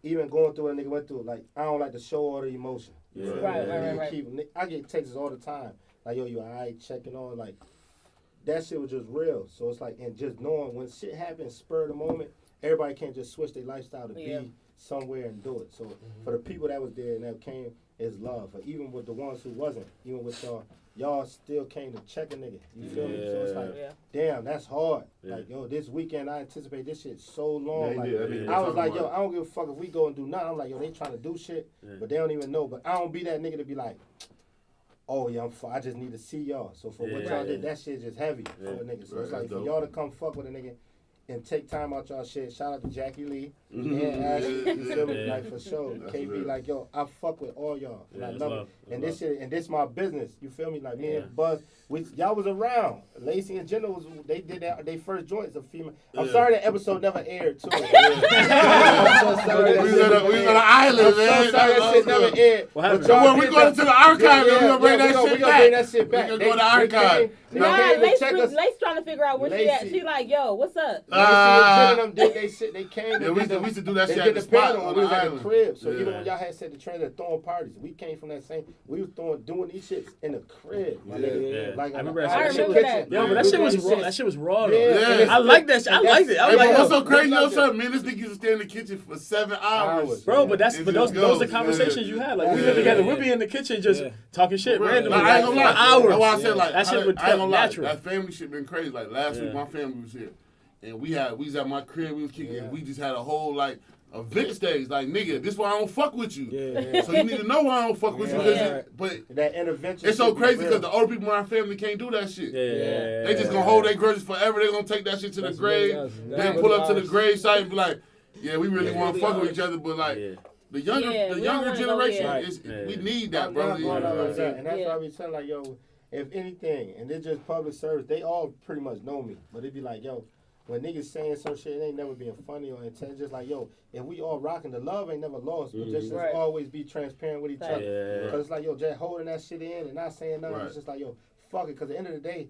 even going through what a nigga went through, like I don't like to show all the emotion. Yeah. Right. I get texts all the time, like yo, you alright, checking on, like that shit was just real. So it's like, and just knowing when shit happens, spur of the moment, everybody can't just switch their lifestyle to Yeah. be somewhere and do it. So for the people that was there and that came, is love. But even with the ones who wasn't, even with y'all still came to check a nigga. You feel me? So it's like, Yeah. damn, that's hard. Yeah. Like, yo, this weekend I anticipate this shit so long. Yeah, like, he did. I was like, yo, I don't give a fuck if we go and do nothing. I'm like, yo, they trying to do shit, Yeah. but they don't even know. But I don't be that nigga to be like, oh yeah, I just need to see y'all. So for what Yeah. y'all did, that shit just heavy for a nigga. So Right, it's like that's for dope. y'all to come fuck with a nigga and take time out y'all shit. Shout out to Jackie Lee. Mhm. Yeah, Ashley, you feel me? Yeah. Like for sure. That's KB, real. like yo, I fuck with all y'all. And Yeah, I that's love love. it. And That's this shit, and this my business. You feel me? Like me Yeah. and Buzz, y'all was around. Lacey and Jenna they did they first joints of female. I'm Yeah. sorry that episode never aired too. I'm so sorry that We shit was on never an aired. island, I'm man. so sorry that shit never aired. What happened? But y'all Well, we did going that- to the archive, man. We gonna bring that we shit gonna back. bring that shit back. We gonna go to the archive. Nah, They Lace, check us. Lace trying to figure out where she at. Lacey. She like, yo, what's up? Lacey and Jenna them did they shit. They came. Yeah, and we did the- used to do that They shit did at the the spot panel on when the we was at the island. crib. So Yeah. even when y'all had set the trend of throwing parties, we came from that same. We was doing these shits in the crib. My Yeah. nigga. Yeah. Like I on remember the that island shit. in the I remember kitchen. Yo, but that We shit was doing raw. these That shits. shit was raw though. Yeah. I like that shit. I liked it. I Hey, was but like, what's yo, so crazy, we yo, loved son? Me and this nigga used to stay in the kitchen for 7 hours. bro, but that's It but just those are the goes, conversations yeah. you had. Like we Yeah. live together, we'll be in the kitchen just Yeah. talking shit Like, randomly I ain't gonna for lie. hours. That's why I said like That shit would I ain't gonna felt lie. natural. That family shit been crazy. Like last week, Yeah. my family was here, and we was at my crib. We was kicking. Yeah. And we just had a whole like event stage. Like nigga, this why I don't fuck with you. Yeah. So you need to know why I don't fuck with you. 'cause Yeah. it- but That intervention. it's so shit be crazy real. because the older people in our family can't do that shit. Yeah. They just gonna hold their grudges forever. They gonna take that shit to the That's grave. really us. Then That's pull really up to the ours. grave site and be like, yeah, we really Yeah. want to Really fuck with ours. each other, but like Yeah. the younger Yeah, we don't wanna go generation there. is Yeah. we need that, I'm bro. not going out Yeah. like that. And that's Yeah. why I be telling like, yo, if anything, and it's just public service, they all pretty much know me. But it be like, yo, when niggas saying some shit, it ain't never being funny or intense. Just like, yo, if we all rocking, the love ain't never lost. But just Right. always be transparent with each Right. other. Yeah. Because it's like, yo, just holding that shit in and not saying nothing. Right. It's just like, yo, fuck it. Because at the end of the day,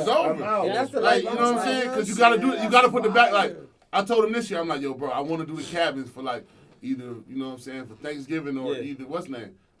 it's over. I'm out. And that's the Like, you life know I'm what I'm saying? trying Because to you gotta see. do it. You gotta put the back. Like Fire. I told him this year, I'm like, yo, bro, I want to do the cabins for like either, you know what I'm saying, for Thanksgiving or Yeah. either what's name.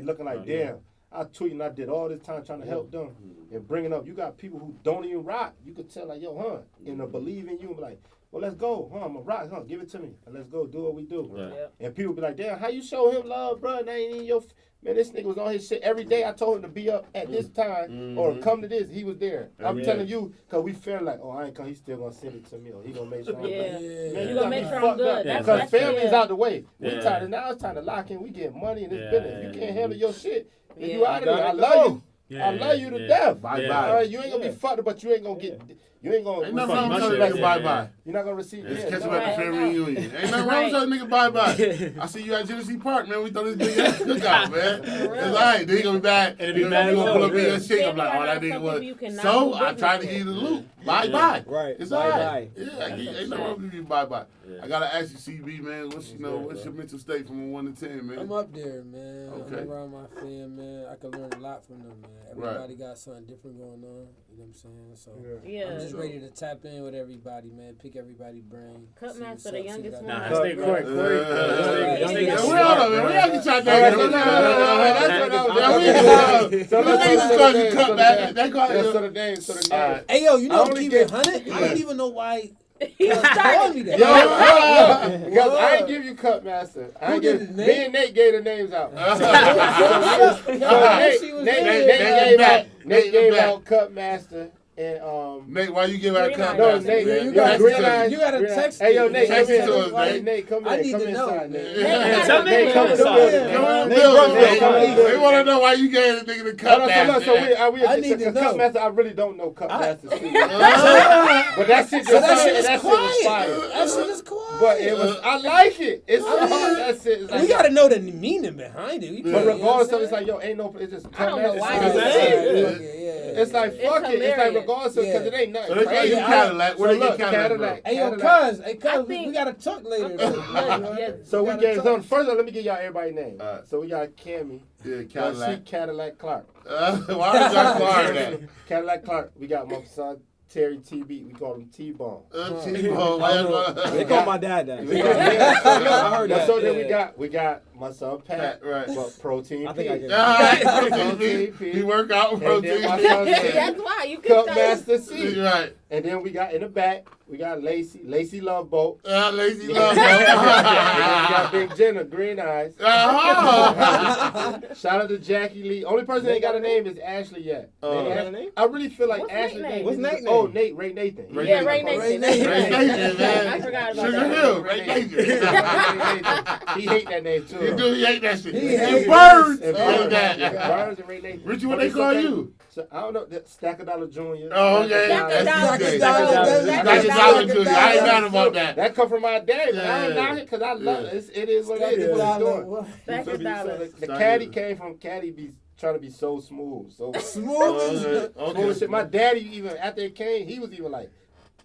be looking like, Yeah. damn, I tweet and I did all this time trying to help them and bringing up. You got people who don't even rock. You could tell like, yo, and believe in you and be like, well, let's go, I'm a rock, give it to me, and let's go do what we do. Right. Yep. And people be like, damn, how you show him love, bro? And that ain't in your. Man, this nigga was on his shit every day. I told him to be up at this time or come to this. He was there. I'm telling you, because we feel like, oh, I ain't come. He's still going to send it to me or he going to make sure I'm good. Yeah. Man, You gonna make sure I'm good. Yeah. Because family's out the way. Yeah. We tired of, now it's time to lock in. We get money in this Yeah. business. You can't handle your shit. If Yeah. you out of there, I Gotta love go. you. I love you to death. Bye-bye. All right, you ain't going to be fucked up, but you ain't going to get, you ain't going to. Ain't nothing Fuck wrong my with telling shit. a nigga bye-bye. You're not going to receive Just it. catch him Right. at the family reunion. Ain't nothing wrong with telling a nigga bye-bye. I see you at Genesee Park, man. We thought this nigga had a cookout, man. It's all right. Then he gonna be back. And it He be gonna mad pull up love. in your shit. I'm like, Yeah. oh, that nigga Some people you was. cannot So do I tried to business give you the with. loop. Bye-bye. Right. It's all right. Bye-bye. Yeah, ain't nothing wrong with you bye-bye. I gotta ask you, CB, man, what's your mental state from a 1 to 10, man? I'm up there, man. Okay. I'm around my fam, man. I can learn a lot from them, man. Everybody got something different going on. You know what I'm saying? So Yeah. I'm just ready to tap in with everybody, man. Pick everybody's brain. Cutmaster, see what's the up, see youngest what I one. got. Nah, stay quick. Hold on, man. We have to try that. So the name. Hey, yo, you know, I only keep get- it 100. I don't even know why. He Told started. me that. Because I ain't give you Cutmaster. I ain't did give, it, me Nate? and Nate gave the names out. She was Nate there. gave out Cutmaster and Nate, why you give out a Green cut? Eyes. No, Nate, Yeah, you you got gotta green text- eyes. you gotta green eyes. text Hey, yo, it. Nate, Text come it to us, in. Why Nate. Nate, come I in. need Come to know, inside, man. Nate. Tell Nate, me come to to the come building. inside. Come on, Nate, Bill. come to the building. They want to know why you gave the nigga the cut. So we I need to know. Cutmaster, I really don't know Cutmaster. But that shit just So that shit is was quiet. fire. That shit is quiet. But it was, I like it. It's that's it. It's we like, gotta know the meaning behind it. but regardless of, it's like, yo, ain't no, it's just I don't know why Cutmaster. you It's say like, it. it's like, It's fuck it. It's like, hilarious. regardless of, because it ain't nothing So they call crazy. you Cadillac. Where they So get look, Cadillac? Hey, yo, Cadillac. cuz, I we think- gotta talk later. Yes. So we gotta gave talk. some. First of all, let me give y'all everybody's name. All right. So we got Cammy. Yeah, She Cadillac. Cadillac Clark. Why did y'all call that? Cadillac Clark. We got my son Terry TB. We call him T-Bone. T-Bone. Why y'all They call call my dad that. We got, I heard that. that, So then yeah. we got my son Pat. Right. But Protein I think P. I get it. Protein P. He work out And protein. then my son That's why you keep saying. Cutmaster C. Right. And then we got in the back, we got Lacey Love Boat. Lazy love. And then we got Big Jenna, Green Eyes. Shout out to Jackie Lee. Only person that ain't got a name is Ashley yet. got a name? I really feel like What's Ashley. Nate's name? What's Nate's name? Oh, Nate, Ray Nathan. Yeah, Ray Nathan. Ray That's Nathan. Ray right. Nathan, man. I forgot about Sugar that. Hill. Ray Nathan. He hate that name too. He do. He hate that shit. He And hate Birds. And Oh, Burns, that. Burns and Ray Nathan. Richie, what they call you? So, I don't know. Stack of Dollar Jr. Oh, okay. Stack of That's Dollar. good. Stack of Dollar. Stack of Dollar Jr. I ain't mad about that. That come from my dad, but I don't Yeah. knock it because I love Yeah. it. It is what it is. It's what he's doing. Stack So of dollars. the caddy came from caddy be trying to be so smooth. So Smooth. smooth shit. My daddy even after it came, he was even like,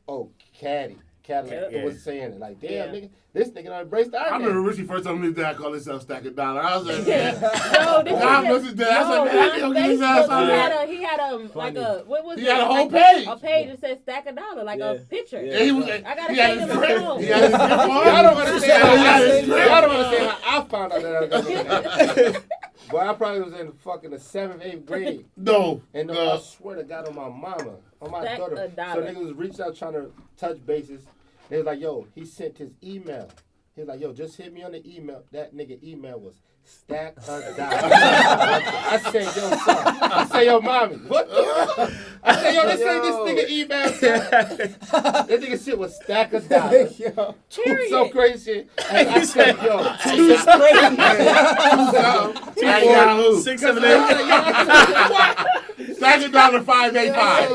"Oh, caddy." Cadillac Yeah. was saying it like, damn, Yeah. nigga, this nigga done embraced our I remember name. Richie first told me his dad called himself Stack of Dollar. I was like, man. No, this God is bless his dad. I said, man, that nigga get his ass Facebook, out he of had there. he had like a what was He it? had a whole Like page. A page that said stack of dollar, like a Yeah. picture. Yeah. And he was, I gotta he had take his him drip. home. He had his drip on. Y'all don't understand He had how his drip. y'all don't understand how I found out that I was gonna go. Boy, I probably was in fucking the 7th, 8th grade. No. And I swear to God on my mama, on my Stack daughter. of So dollars. niggas reached out trying to touch bases. They was like, yo, he sent his email. He was like, yo, just hit me on the email. That nigga email was stack of dollars. I said, yo, son. I said, yo, mommy. What the fuck? I said, yo, this ain't this nigga email. Son. This nigga shit was stack of dollars. Yo. Period. Some crazy shit. And I said, yo. Yahoo. 6, 7, 8. Stack of Dollar 585.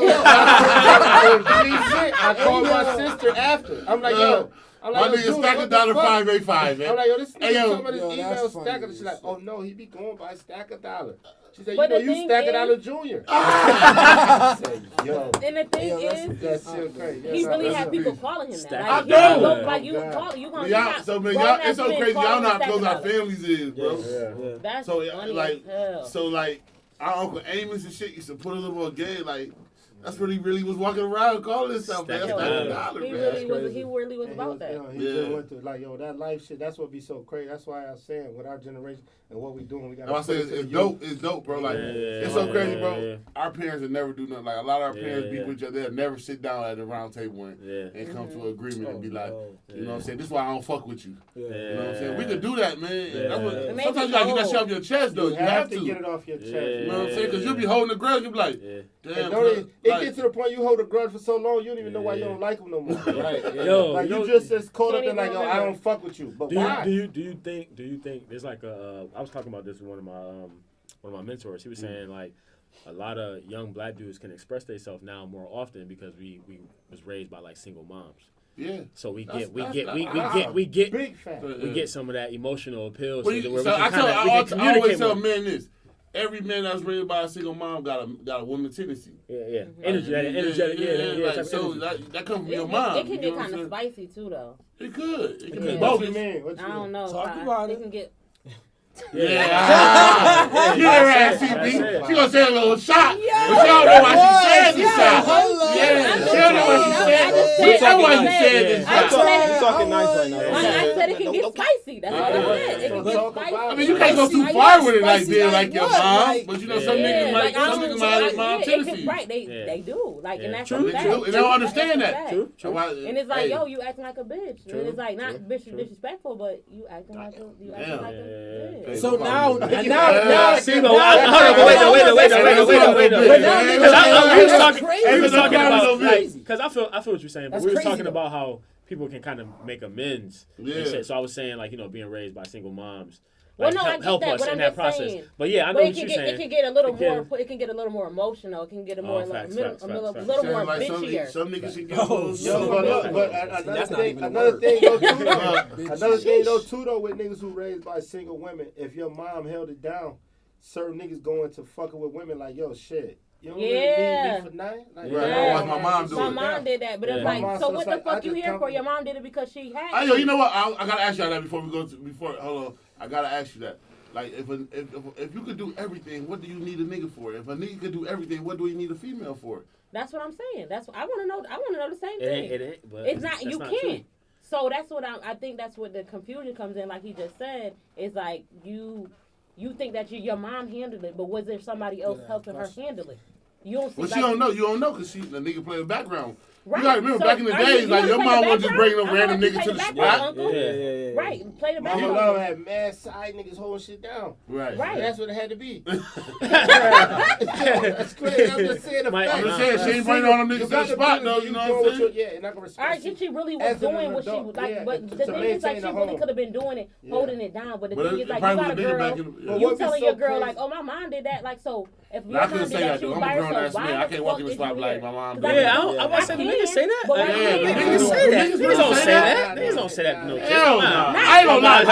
I called my sister after. I'm like, yo. I'm My like, yo, nigga dude, Stack what of the Dollar fuck? 585, man. I'm like, yo, this nigga Hey, yo. talking about his Yo, email that's stack of. funny She's like, as oh no, he be going by stack of dollar. She said, But you know, the you thing stack of is- dollar junior. I said, yo, And the thing Yo, is, that's still crazy. he really that's had a people piece. calling him that. Stack Like, of you don't dollars. go, like you Oh, call, you gonna Y'all, so man, grown y'all, ass it's so men crazy. calling Y'all him not stack close of our dollars. families is, bro. Yeah. That's So funny like, as hell. so like, our Uncle Amos and shit used to put a little more gay. Like, That's what he really was walking around calling himself, man. Stacking That's dollars. $100, He man. really was about that. He just went through like that life shit. That's what be so crazy. That's why I'm saying with our generation and what we doing, we got. I say it's dope. It's dope, bro. Like it's so crazy, bro. Our parents would never do nothing. Like a lot of our parents be with each other. They'll never sit down at the round table and come to an agreement and be like, you know what I'm saying? This is why I don't fuck with you. You know what I'm saying? We could do that, man. That's what, sometimes you gotta get that shit off your chest, though. You have to get it off your chest. You know what I'm saying? Because you'll be holding a grudge. You'll be like, damn. It gets to the point you hold a grudge for so long, you don't even know why you don't like them no more. Right. Yo, like you just caught up in like, yo, I don't fuck with you. But why? Do you think there's like I was talking about this with one of my mentors. He was saying like a lot of young black dudes can express themselves now more often because we was raised by like single moms. Yeah. So we get big fact. we get some of that emotional appeal. Well, I always tell men this. Every man that's raised by a single mom got a woman tendency. Yeah. Energetic. So that comes from your mom. It can get kind of spicy too, though. It could. It can be What both. you mean? What you I don't know. Talk about It it. can get. Yeah. Yeah, CB. She gonna say a little shot. But she don't know why she said this shot. Yeah. She don't know what she said. We know why you said this shot. You're talking nice right now. I said it can get spicy. That's what I said. It can get spicy. I mean, you can't go too far with it like being like your mom. But you know, some niggas might have mom tendencies. Right, they do. Like, and that's True. a fact. And they don't understand that. True. And it's like, yo, you acting like a bitch. True. And it's like, not disrespectful, but you acting like a bitch. So now, See, but wait. We was talking about like, because I feel what you're saying, but we were talking about how people can kind of make amends. And shit. So I was saying like, you know, being raised by single moms. Like, Well, no, I get help that, us but in I'm that just process. saying. But yeah, I know But what you're saying. it can get a little more. It can get a little more emotional. It can get a more facts. little more Like bitchier. some niggas should get a little. Another thing though too though with niggas who raised by single women, if your mom held it down, certain niggas go into fucking with women like, yo, shit. You don't really need me for nothing? Like, Right, I watched my mom do My it. mom did that, but it's My like, mom, so so what it's the like, fuck I you just here come- for? Your mom did it because she had Hey, to. yo, you know what? I gotta ask y'all that before we go to hold on. I gotta ask you that. Like, if you could do everything, what do you need a nigga for? If a nigga could do everything, what do he need a female for? That's what I'm saying. That's what I want to know. I want to know the same thing. It ain't. But It's not. that's You not can't. true. So that's what I think. That's what the confusion comes in. Like he just said, it's like you think that your mom handled it, but was there somebody else helping her handle it? You don't see. Well, she don't know. You don't know because the nigga play the background. Right. You gotta remember, So back in the are days, you like your wanna mom play wasn't the just bringing no background? random I'm gonna nigga to the play the background, spot. Uncle. Yeah. Right. Play the Mama background. love had mad side niggas holding shit down. Right. Right. That's what it had to be. That's crazy. I'm just saying the My- fact. I'm just saying, she ain't bringing all them niggas to the gotta spot, do though. what You know doing what I'm saying? Yeah, and I can respect All right, you. she really was As an doing what she adult, was like, yeah, but to the thing is like maintain she a really home. could have been doing it, holding it down. But the But thing it is like you probably got a was a nigga girl, back in the- But you what be telling so your girl crazy- like, oh my mom did that, like so if your I mom couldn't did say that, that, she though. was I'm by a grown herself. ass Why man. I the can't walk fuck in the is spot you like here? my mom 'Cause did. I Yeah, can- I was saying, I niggas can, say that. but what I Yeah, can niggas do- say that. Niggas don't say that. Nah, Niggas don't say that. No, Hell no. nah. I ain't gonna lie. I G.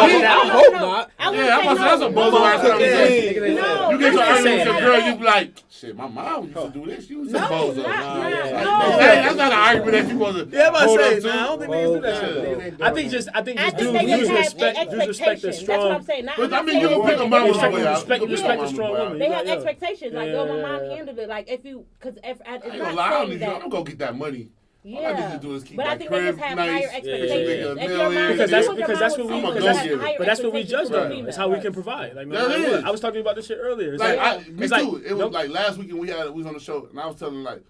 hope not. I wouldn't Yeah, I'm say gonna say that's a no. bozo ass No. conversation. No, You get your not argument with saying your girl, that. you be like, shit, my mom used to do this. She was a No, bozo. not- Hey, no. that's not an argument that you supposed to Yeah, I'm hold about to up say, nah, I don't to. think niggas do that Yeah. shit. Niggas ain't I doing think that. just I think dudes they just have respect the expectations. That's what I'm strong. saying. But I mean, you gonna pick a mama Respect boy out. the You gonna pick a strong mama boy woman. out. They Yeah, have yeah. expectations. Like, yo, my mom Yeah. handled it. Like, if you, because if I it's ain't gonna not lie, I don't saying need that. I'm gonna get that money. All I need to do is keep But my I think they crib just have nice. higher Get expectations. some nigga a If your million. mom- Because if that's your because mom that's was what we I'm a single, go that's getter. higher but that's what we expectations judge for a on. female. It's how we Right. can provide. Like, That man, is. I was talking about this shit earlier. It's Like, like, me it's like, too. It was nope. like last weekend we was on the show, and I was telling like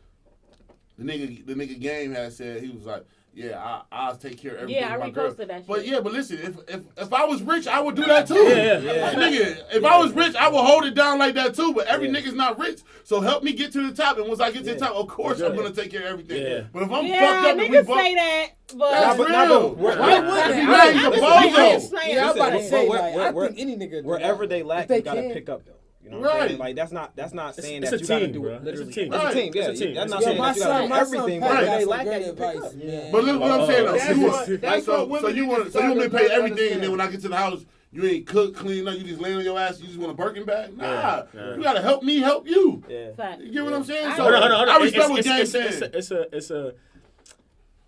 the nigga Game had said he was like, yeah, I'll take care of everything. Yeah, I with my girl. reposted that shit. But yeah, but listen, if I was rich, I would do that too. Yeah. Nigga, if I was rich, I would hold it down like that too. But every nigga's not rich, so help me get to the top. And once I get to the top, of course I'm gonna take care of everything. Yeah. But if I'm Yeah, fucked up and we niggas both, say that, but that's but- real. why If would he they? mad, he's a I was bozo. saying, Yeah, I'm about to Listen, say, but like, I where- think any nigga do Wherever that. they lack, If they you gotta can. pick up though. You know what I'm Right. saying? Like that's not saying It's that a you gotta team, do bro. it It's a literally. team. It's a team. Yeah, It's a team. that's not Yo, saying my that you gotta son, do my everything, son but Pat if got they some lack great that, you pick advice, up. man. But look what I'm saying though. That's So you what- want, that's so what so you women want, need so to you want me to start pay to everything, and then understand. when I get to the house, you ain't cook, clean up, you just laying on your ass, you just want a Birkin bag? Nah, Yeah. you gotta help me help you. Yeah. fact. You get what I'm saying? I- So Hold on. I respect what Game saying. It's a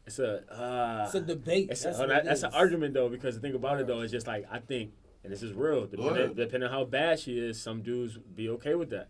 It's a debate. That's That's an what it is. argument though, because the thing about it though is just like I think, and this is real. Go ahead. Depending on how bad she is, some dudes be okay with that.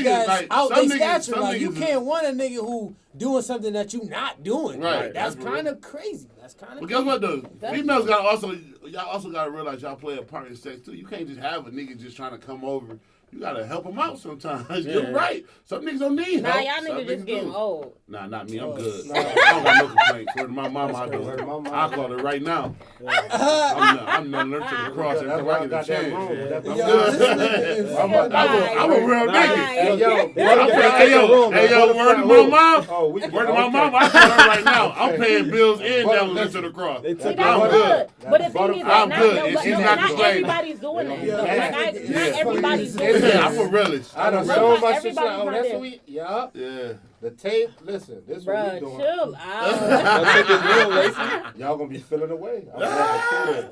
niggas, that's like, out some their niggas- stature. some Like, you niggas is- can't want a nigga who doing something that you not doing. Right, Like, that's that's kind of crazy. That's kind But of guess what though? That's- Females y'all also gotta realize y'all play a part in sex too. You can't just have a nigga just trying to come over. You gotta help them out sometimes. Yeah. You're right. Some niggas don't need Nah, help. y'all Some niggas just getting do. old. Nah, not me. I'm Oh, good. nah. I don't got no complaints. Word to my mama, I do. I'll call her right now. I'm not allergic to the cross. Every time I get a chance. I'm a real nigga. Hey, yo, word to my mom. Word to my mom, I call her right now. I'm paying bills and down allergic to the cross. I'm good. But the thing is, I'm good. And she's not complaining. Everybody's doing that. Not everybody's doing Yeah, that. I'm a realist. I done show my shit. Everybody's Oh, not that's there. what we. Yeah. Yeah. The tape. Listen, this is what we Bruh, doing. chill out. Y'all gonna be feeling away. I'm going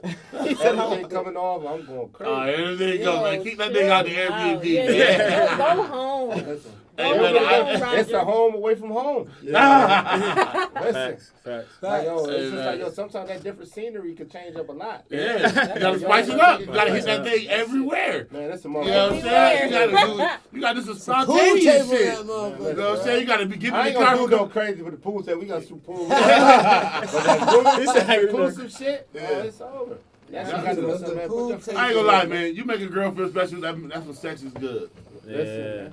everything coming off. I'm going crazy. Everything goes, man. Keep that thing out the Airbnb, Yeah, man. yeah. Go home. Listen. Hey, man, It's the home away from home. Listen. Facts. Like, yo, Hey, it's just man. like, yo, sometimes that different scenery can change up a lot. Yeah, you gotta spice it up. You gotta hit that thing everywhere. Man, that's a You know what I'm motherfucker. saying? You gotta do some spontaneous shit. You know what I'm saying? You gotta be I getting ain't the gonna do no car. crazy with the pool table. We got some pool. But that He said, how you doing? inclusive shit, it's over. That's what you gotta do, something, man. Put your face I ain't gonna lie, man. You make a girl feel special, that's when sex is good. Yeah.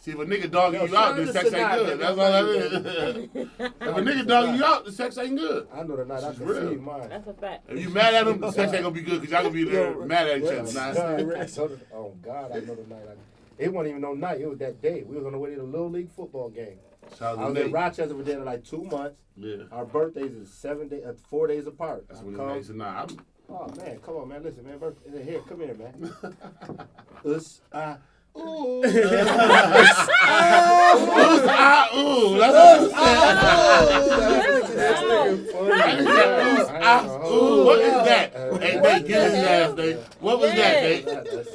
See, if a nigga dogging Yo, you out, shout then out sex to ain't Sanaa, good. man. That's all that is. If a nigga dogging you out, the sex ain't good. I know the night I It's can real. see mine. That's a fact. If you mad at him, the sex ain't gonna be good because y'all gonna be there mad at each other. Oh God, I know the night. It wasn't even no night. It was that day. We was on the way to the Little League football game. Shout I out was to in Nate. Rochester for dinner like 2 months. Yeah. Our birthdays is 4 days apart. That's I when it come- makes it. Nah, Oh man, come on, man. Listen, man. Here, come here, man. Ooh. ooh, that's ooh, what is that? Hey, Nate, get his ass, Nate. What was that, Nate?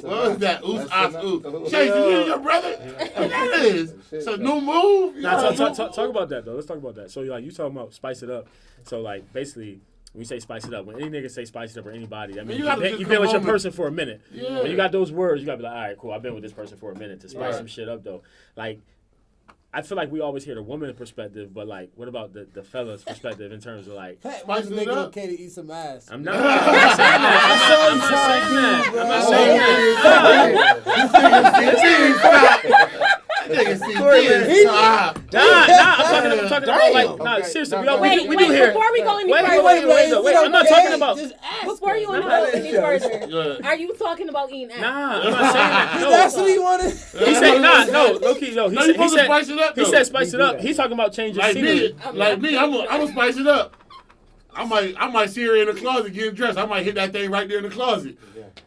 What was that? Ooh, ooh. Chase, you your brother? What that is? It's a new move? Now, talk about that, though. Let's talk about that. So, like, you talking about spice it up. So, like, basically, when we say spice it up, when any nigga say spice it up or anybody, that means you gotta just you've been with your come home person for a minute. Yeah. When you got those words, you gotta be like, all right, cool, I've been with this person for a minute to spice Right. some shit up, though. Like, I feel like we always hear the woman's perspective, but, like, what about the fella's perspective in terms of, like, Pat, Spice was it nigga up. okay to eat some ass? I'm not saying that. I'm not saying that. Nigga, see, Nah, I'm talking about, like, nah, Okay, seriously, nah, Wait, we do hear. before we go any Wait, further, I'm not talking about. before you go any further, Yeah. are you talking about eating ass? Nah, I'm not saying that. No. That's what he wanted. He said, no, low-key, no. No, you supposed to spice it up, He though. said spice it up. He's talking about changing Like scenery. me, I'm gonna spice it up. I might see her in the closet getting dressed. I might hit that thing right there in the closet.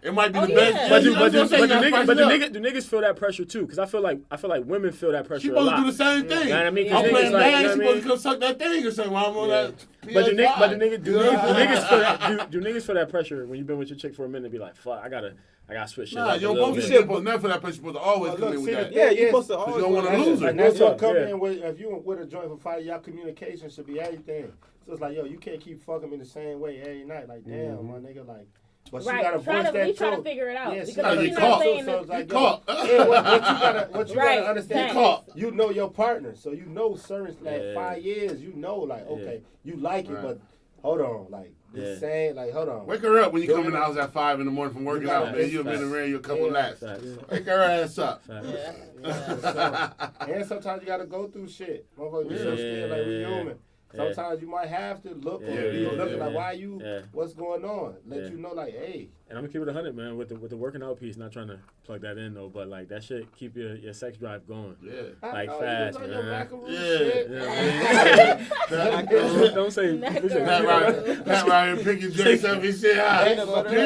It might be the yeah. best. But You know what I'm saying? You gotta spice it up. do niggas feel that pressure too? Because I feel like women feel that pressure She a supposed lot. to do the same thing. You know what I mean? 'Cause I'm niggas playing like, bad. you know She what I supposed mean? to come suck that thing or something while I'm on that. But do PS5. niggas feel that? Do niggas feel that pressure when you've been with your chick for a minute? And be like, fuck, I gotta switch shit Nah, up. you a don't little supposed bit. to get never for that person. You're supposed to always come in with that. Yeah, you're supposed to Because always you don't want to lose her. And that's Real what talk, come yeah. in with, if you with a joint for fire, y'all communication should be everything. So it's like, yo, you can't keep fucking me the same way every night. Like, damn, my nigga, like. But she Right. gotta Try voice to- that we try to truth. figure it out, Yeah, she because gotta if be you're not caught. saying So that- it's like, He yo, caught. yeah, what you Right. gotta understand, Thanks. you know your partner, so you know certain like Yeah. 5 years, you know like okay, you like it, Right. but hold on, like Yeah. this saying like hold on. Wake her up when you come in the house at 5 in the morning from working You gotta out, man. miss You've been facts. around you a couple Yeah. laps. Facts. Wake her ass up. And sometimes you gotta go through shit. Motherfuckers be so scared like we human. Yeah. Sometimes you might have to look or Yeah, be yeah, looking yeah. like why you Yeah. what's going on. Let Yeah. you know like, hey, And I'm gonna keep it 100, man, with the working out piece. Not trying to plug that in though, but like that shit keep your sex drive going. Yeah. I Like know, fast, you was on your man. macaroon Yeah. shit. You know what I mean? Don't say. Pat Ryan picking drinks up and shit. Ain't You no butter. out here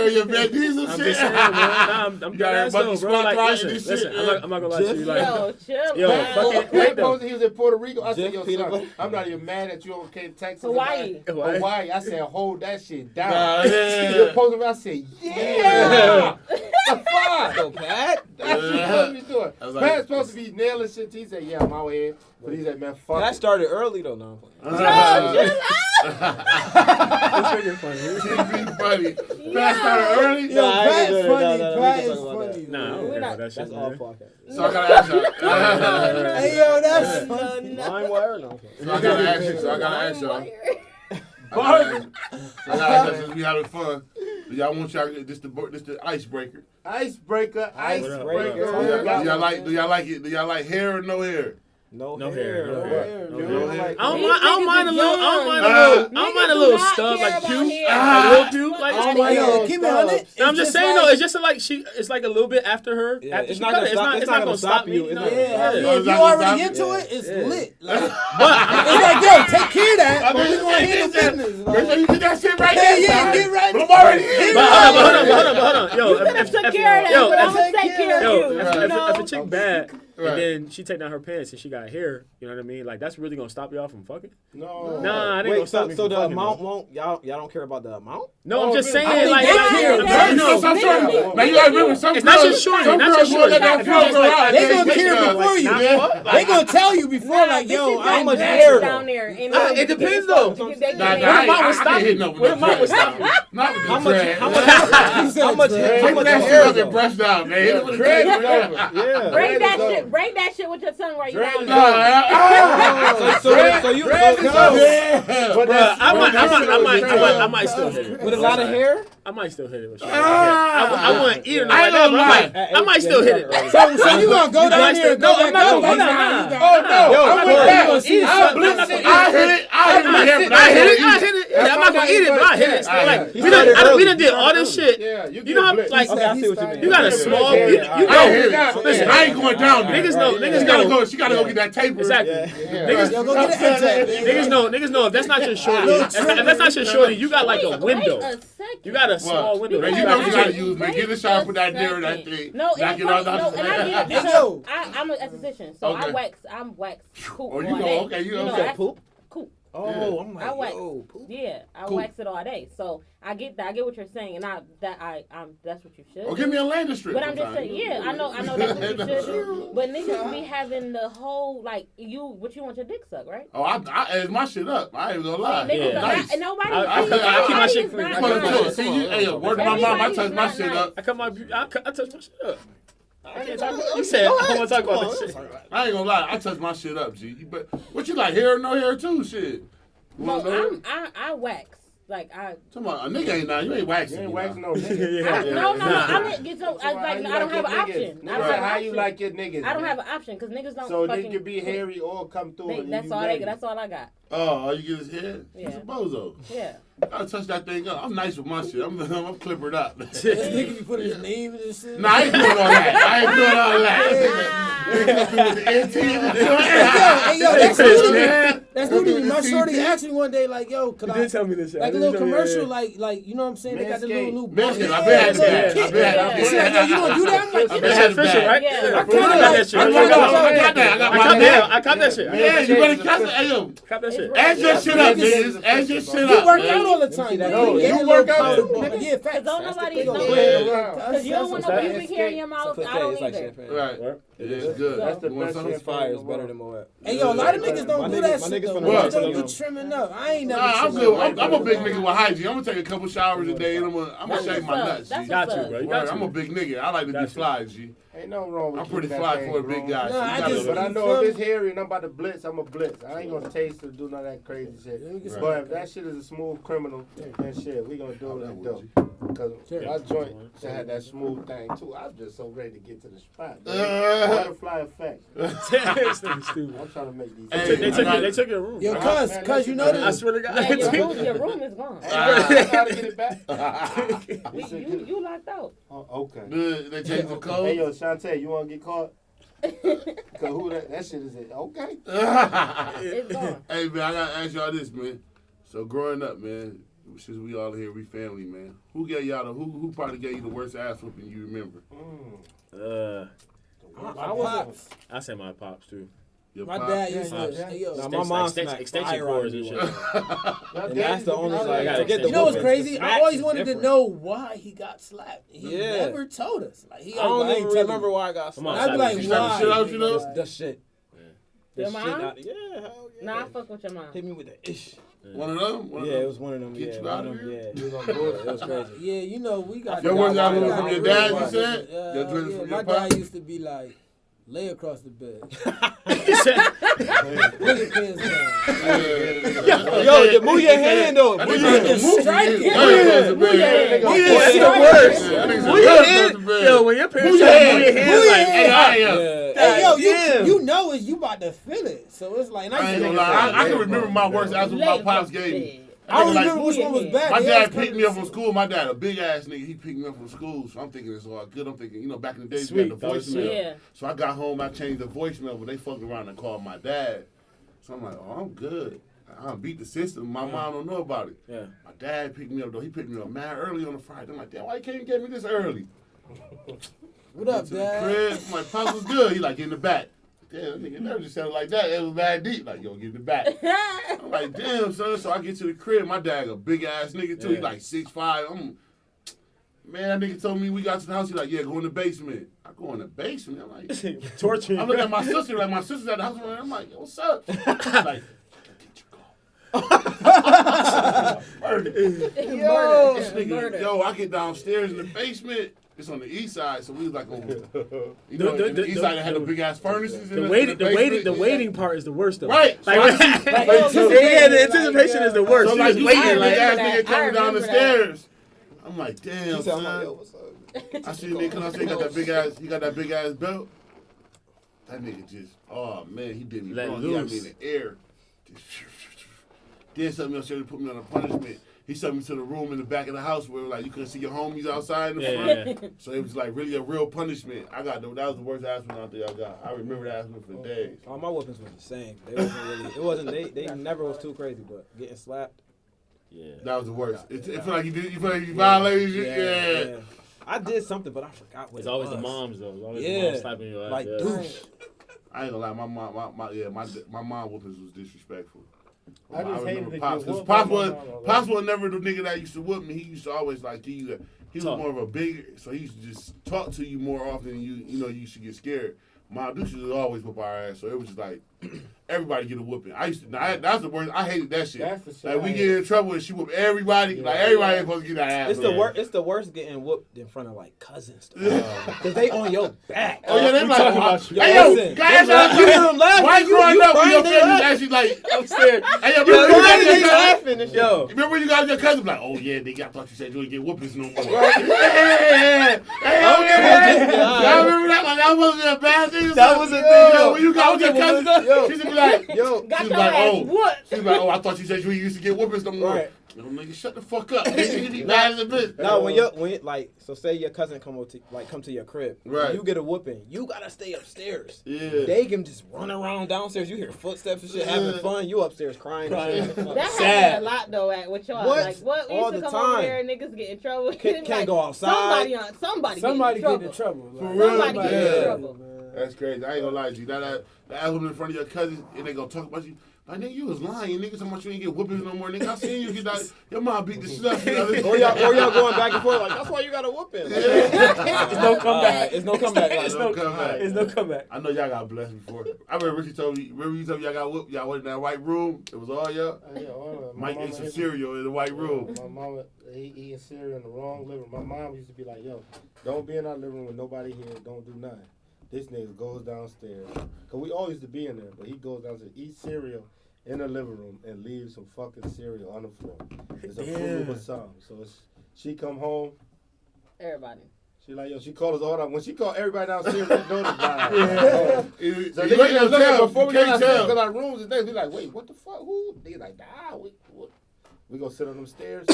with your Van Diesel I'm shit. just saying, man. Nah, I'm You got dead ass everybody though, bro. squat Like, riding listen, this shit, I'm not gonna lie to you. Like, Yo, chill. Yo, man. fucking He wait though. was in Puerto Rico. I said, Jeff yo, Peanut son, Butter. I'm not even mad at you on Texas. Hawaii. Hawaii. I said, hold that shit down. Nah, yeah. He was posting, I said, yeah. The fuck? Yo, Pat. That's what you supposed to be doing. I was like- Pat's supposed to be nailing shit. He said, yeah, I'm out here. But he said, man, fuck Pat it. started early though. No, This nigga funny. She funny. Pat started early. Yo, Nah, I ain't Pat's gonna do funny. that. No, we Pat can is talk about funny. Nah, I don't care about that shit, that's all man. podcast. So I gotta ask you. Hey, yo, that's funny. Line wire, no. So I gotta ask you. I gotta ask y'all, since we having fun, do y'all want y'all this the icebreaker? Icebreaker. Do y'all like it? Do y'all like hair or no hair? No No hair. hair. No No hair. hair. No No hair. hair. I don't These mind. I don't niggas mind a is little. young. I don't mind a Niggas little do not stub care like about cute, hair. like little cute. Like Oh it's my like- God. Yo, keep it 100. No, I'm just saying though. It's just like she. It's like a little bit after her. Yeah, after it's she not cut gonna it. stop- It's not gonna stop me. you. It's know? not gonna Yeah, stop yeah, you. if It's you not already gonna into stop it, it's you. lit. Like, But it's like, yo, take care of that. But we gonna handle business. Make sure Like, you get that shit right yeah, there. yeah, son. get right. But I'm already in. But hold on. Yo, You could have took care of that, yo, but I'm if- gonna take care of Yo, you. right. You know? if a chick bad Right. and then she take down her pants and she got hair, you know what I mean? Like that's really gonna stop y'all from fucking? No. Nah, it ain't gonna Wait, stop so me so from the fucking. amount though. won't y'all don't care about the amount? No, I'm just I saying think like they like- care. like- Man, you know, some Niggas shorty. do. Man, you gotta remember, some It's not girls, just shorty, some not girls just won't shorty. let that Not flow just go like- out. They gonna take care care of before it. you. Yeah. They gonna tell you before, like, bitches yo, got how much dreads hair down though? there? And It depends though. Nah, What I amount would stop can't hit you? no with What the amount would dread. stop you? Not with the How much? dread. How much? How much hair? Take that shit hair up and though? brush down, man. Hit it with the Dread dread. is over. Yeah. break that Dread is shit. over. Break that shit with your tongue right Dread now. is So you Dread is over. Yeah. But Bruh, I that's- might still hit it. with a lot of hair? I might still hit it with you. I wouldn't eat it I like ain't that, gonna but lie. I might still hit it. So you gonna go down there and No, go I'm back not up? gonna go down. Oh no, Yo, I'm with Corey, that. you gonna see I'll something. blitz it. I hit it. I hit it. But I hit it. Yeah, I'm not gonna eat it, but I hit it. Alright. Like He we started done early. did all this shit. Yeah, You know how like Okay, I see what you mean. you got a small. You I know. hit it. Listen, I ain't going down there. Niggas know. She Niggas gotta know. go. She gotta go get that taper. Exactly. Yeah. Niggas, Yo, go get an niggas know if that's not your shorty, if that's not your shorty, you got like a window. Wait a second. You got a small window. Man, that you you know gotta what you gotta use. use, man. Get a shot, put that near that thing. No, Knock it's it out. no, and I get it Hey, because yo. I'm an esthetician, so Okay. I'm wax poop Oh, you all know, day. okay, you know, know, okay. that's Poop? Cool. Oh, I'm like, I wax. yo, poop. Yeah, I Cool. wax it all day. So I get that. I get what you're saying, and that's what you should. Oh, give me a landing strip. But I'm just sometime. saying, yeah, I know that's what you should do. But niggas be having the whole like what you want your dick suck, right? Oh, I edge my shit up. I ain't gonna lie. Niggas Yeah. are Nice. not, nobody. I keep my shit is free. not Come on, nice. chill. See, you, hey, word to my mom, I touch my Everybody's shit not up. I touch my shit up. I can't talk about. You said I want to talk about this shit. I ain't gonna lie, I touch my shit up, G. But what you like, hair or no hair too? Shit. You No, wanna know? I wax. Like I. Come on, a nigga ain't now. You ain't waxing. You ain't me waxing now. no nigga. No. Nah. I didn't get so. I don't have an option. I don't have an How you option. like your niggas? I don't man? have an option because niggas don't. So fucking they can be hairy or come through. and That's you all. ready. That's all I got. Oh, all you get is hair? Yeah. He's a bozo. Yeah. I touch that thing up. I'm nice with my shit. I'm clippered up. This nigga be putting his name in this shit. Nah, I ain't doing all that. I ain't doing all that. Hey, yo, that's literally my shorty asked me one day, like, yo, could I, tell me this shit. like a little commercial, like, you know what I'm saying? They got the little new. Manscaped. I bet I had that. She like, yo, you gonna do that? I'm like, I yeah. bet I had official, right? Yeah. I got that shit. I got that. I caught that shit. Yeah, you better catch it. Hey, yo, Caught that shit. add your shit up, niggas. Add your shit You up. work man. out all the time. No, Get you a work little out too, comfortable. nigga. Yeah, facts. Because don't nobody They know. gonna Yeah. Because you don't want no That's- pubic hair in your mouth. I don't either. Right. It It's is. good. That's the You want best something? shit. Fire is better than Moet. Hey, yo, a lot of niggas don't My do niggas- that my shit, niggas though. finna They work don't till be them. trimming up. I ain't never Nah, I'm trimming good. up. I'm a big nigga with hygiene. I'm gonna take a couple showers a day and I'm gonna That's shave my what's up. nuts. That's G. Got what's you, up. bro. You Word, got I'm a you. big nigga. I like to be Got you. fly, G. Ain't nothing wrong with I'm pretty keeping fly that for a thing big growing. guy. Nah, so you I gotta just- look. But I know if it's hairy and I'm about to blitz, I'm a blitz. I ain't gonna taste or do none of that crazy shit. Right. But if that shit is a smooth criminal, then shit, we gonna do what we do. Because my joint should have that smooth thing too. I'm just so ready to get to the spot. Butterfly effect. This nigga stupid. I'm trying to make these. Hey, They took your room. Yo, bro. cuz, you know I this. swear to God. Yeah, your room is gone. I gotta get it back. You locked out. Oh, okay. They changed the Hey code. yo, Shantae, you wanna get caught? Cause who that shit is it? Okay. It's gone. Hey man, I gotta ask y'all this, man. So growing up, man, since we all here, we family, man. Who gave y'all who probably gave you the worst ass whooping you remember? I was. I say my pops too. Your My pop? dad used to. Yeah. Hey, yo. Nah, my mom smacked extension fire cords on and me. shit. And that's the only I like got forget the You know what's whoopings. crazy? The I smack always is wanted to different. know why he got slapped. He Yeah. never told us. Like he I don't ain't even tell remember you. why I got Come on, slapped. I'd be like, You slapped the shit why? out, you know? The shit. The Your shit mom? out- Yeah, hell yeah. Nah, I fuck with your mom. Hit me with the ish. One of them? Yeah, it was one of them. Get Yeah, you one out of of them. here? Yeah, You gonna Yeah, do it was crazy. Yeah, you know, we got. Your we words got- out we got from your real dad, you ones. said? Your dreams Yeah, from my your dad pop? used to be like, lay across the bed. He said- Put your pants down. Yo, move your hand though. That Move nigga your said hand. move strike your it. hand. Move your hand. Move your That's hand. the worst. That nigga said Move your lay across hand. the bed. Yo, when your parents Move your say hand. move your hand, like, Hey, I am. Yeah. but Hey, yo, damn. you know it. You about to feel it. So it's like, and I ain't gonna lie. I can remember my worst answer my pops gave me. I don't Like, remember which one was bad. my They dad always picked come me up to from the school. My dad, a big ass nigga, he picked me up from school. So I'm thinking it's all good. I'm thinking, back in the days, we had the Sweet, that was voicemail. Yeah. So I got home, I changed the voicemail, but they fucked around and called my dad. So I'm like, oh, I'm good. I beat the system. My mom don't know about it. Yeah. My dad picked me up, though. He picked me up mad early on a Friday. I'm like, damn, why you can't get me this early? What up, To the Dad? crib. My pops was good. He like, get in the back. Damn, nigga never just sounded like that. It was mad deep. Like, yo, get in the back. I'm like, damn, son. So I get to the crib. My dad a big ass nigga too. He like 6'5". Man, that nigga told me we got to the house. He like, yeah, go in the basement. I go in the basement. I'm like, Torture. I'm looking at my sister. Like, my sister's at the house. I'm like, yo, what's up? She's like, murder. Yo, This nigga, yo, I get downstairs in the basement. It's on the east side, so we was like over. In the east side, they had the big ass furnaces. The waiting part is the worst though. Right. Like, the anticipation is the worst. So You like just you waiting. waiting, like remember ass that. nigga coming I down the remember stairs. I'm like, damn, She said, I'm son. like, yo, what's up? I see a nigga come out, he got that big ass, belt. That nigga just, oh man, he did me Let wrong. He got me loose. in the air. Then something else, he put me on a punishment. He sent me to the room in the back of the house where like you couldn't see your homies outside in the front. Yeah. So it was like really a real punishment. That was the worst ass one out there I got. I remember that ass one for days. All my whoopings was the same. They wasn't really. It wasn't. They never was too crazy, but getting slapped. Yeah. That was the worst. It feel like you violated shit. Yeah. I did something, but I forgot what It's it always was. the moms though. It's always Yeah. the moms slapping your ass. Like, yeah. douche. I ain't gonna lie, my mom whoopings was disrespectful. I just hated to Pops, get because whooped by Pops my was mama, Pops was never the nigga that used to whoop me. He used to always like give you that. He was Talk. more of a big, so he used to just talk to you more often. Than you used to get scared. My douche was always whoop our ass, so it was just like everybody get a whooping. I used to. That's the worst. I hated that shit. That's the shit. Like we get in trouble and she whoop everybody. Like everybody ain't supposed to get that ass. It's the worst. It's the worst getting whooped in front of like cousins, because they on your back. Oh yeah, they like talking about you. Hey yo, Listen, guys, you hear them laughing. why growing up when your crying, family they actually like upstairs? Hey yo, Yo, remember when you got they your cousin? laughing and shit. Yo. Remember when you got your cousin? Like, oh yeah, nigga, I thought you said you wouldn't get whoopings no more. Hey, y'all remember that? Like that wasn't a bad thing. That was a thing, Yo, yo. when you got with your cousin, Yo. she used to be like, Yo, Got She's your like, ass oh. whooped. she was like, oh, I thought you said you used to get whoopings no more. Right. Yo, nigga, shut the fuck up. Nigga, you be mad as a bitch. no, when like, so say your cousin come to your crib, Right. You get a whooping, you gotta stay upstairs. Yeah. They can just run around downstairs. You hear footsteps and shit, having fun. You upstairs crying. And shit. That Sad. happened a lot though with y'all. What? Like what we All used to the come over time. there and niggas get in trouble. Can't Like, go outside. Somebody Somebody get in get in trouble. trouble. For Like, real? Somebody get in Yeah. trouble. That's crazy. I ain't gonna lie to you. That ass whooping in front of your cousin and they gonna talk about you. Like, nigga, you was lying. Nigga, talking about you ain't get whoopings no more. Nigga, I seen you get that. Your mom beat the shit out of you. Or y'all going back and forth like that's why you got a whooping. Like, It's no comeback. it's no comeback. It's no comeback. It's no comeback. I know y'all got blessed before. I remember Richie told me, you told me y'all got whooped? Y'all went in that white room. It was all y'all. Mike ate some cereal in the white room. My mama, he eating cereal in the wrong living room. My mom used to be like, yo, don't be in our living room with nobody here. Don't do nothing. This nigga goes downstairs. Because we all used to be in there, but he goes downstairs, eat cereal in the living room, and leaves some fucking cereal on the floor. It's a Fruit Loop or something. So she come home. Everybody. She like, yo, she called us all up. When she called everybody downstairs, we noticed that. So So you niggas ain't was gonna looking tell. before You we got can't downstairs, tell. because our rooms and things, we like, wait, what the fuck? Who? They like, we gonna sit on them stairs.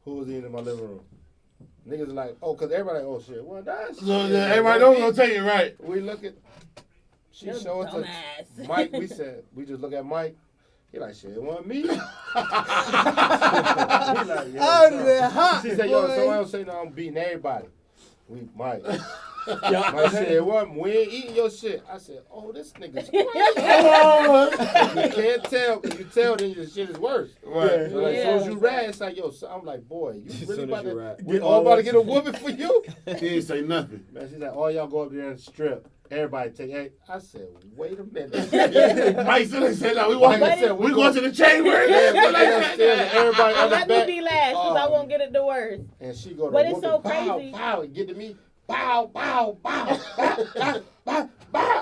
Who was eating in my living room? Niggas like, oh, because everybody, oh shit, well, that's. So everybody know we gonna take it right. We look at. She You're showed us dumbass. Mike. We just look at Mike. He like, shit, it wasn't me. He like, yo, hot. she said, yo, somebody else say, no, I'm beating everybody. Mike. Mike said, it wasn't, we ain't eating your shit. I said, oh, this nigga's crazy. You can't tell. If you tell, then your shit is worse. Right. So like, as soon as you Yeah. rat, it's like, yo, so I'm like, boy, you As really soon about as you to, rat. we all about to get a whooping for you? He didn't say nothing. Man, she's like, all y'all go up there and strip. Everybody take it. I said, wait a minute. Mike said, no, we Mike walking said, we going to the chamber. Yeah, we go upstairs and everybody on the Let me back. be last, because I won't get it the worst. And she go to But it's so whooping, crazy. Pow, pow, and get to me. Bow, bow, bow, bow, bow, bow, bow.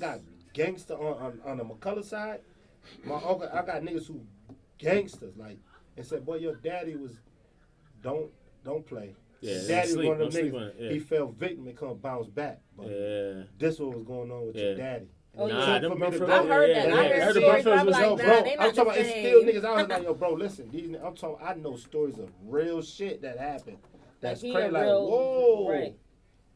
got gangster on the McCullough side. My uncle, I got niggas who gangsters like and said, boy, your daddy was don't play. Yeah, His daddy was one of them sleep niggas. on it, yeah. He fell victim and couldn't bounce back. But this what was going on with your daddy. Oh, And it yeah. took for me to I go- heard that. I heard the stories. Brunfells I'm was like, Yo, nah, bro, they I'm not talking about the it's still same. niggas. I was like, yo, bro, listen. I'm talking. I know stories of real shit that happened. That's he crazy. a Like, real- whoa. right.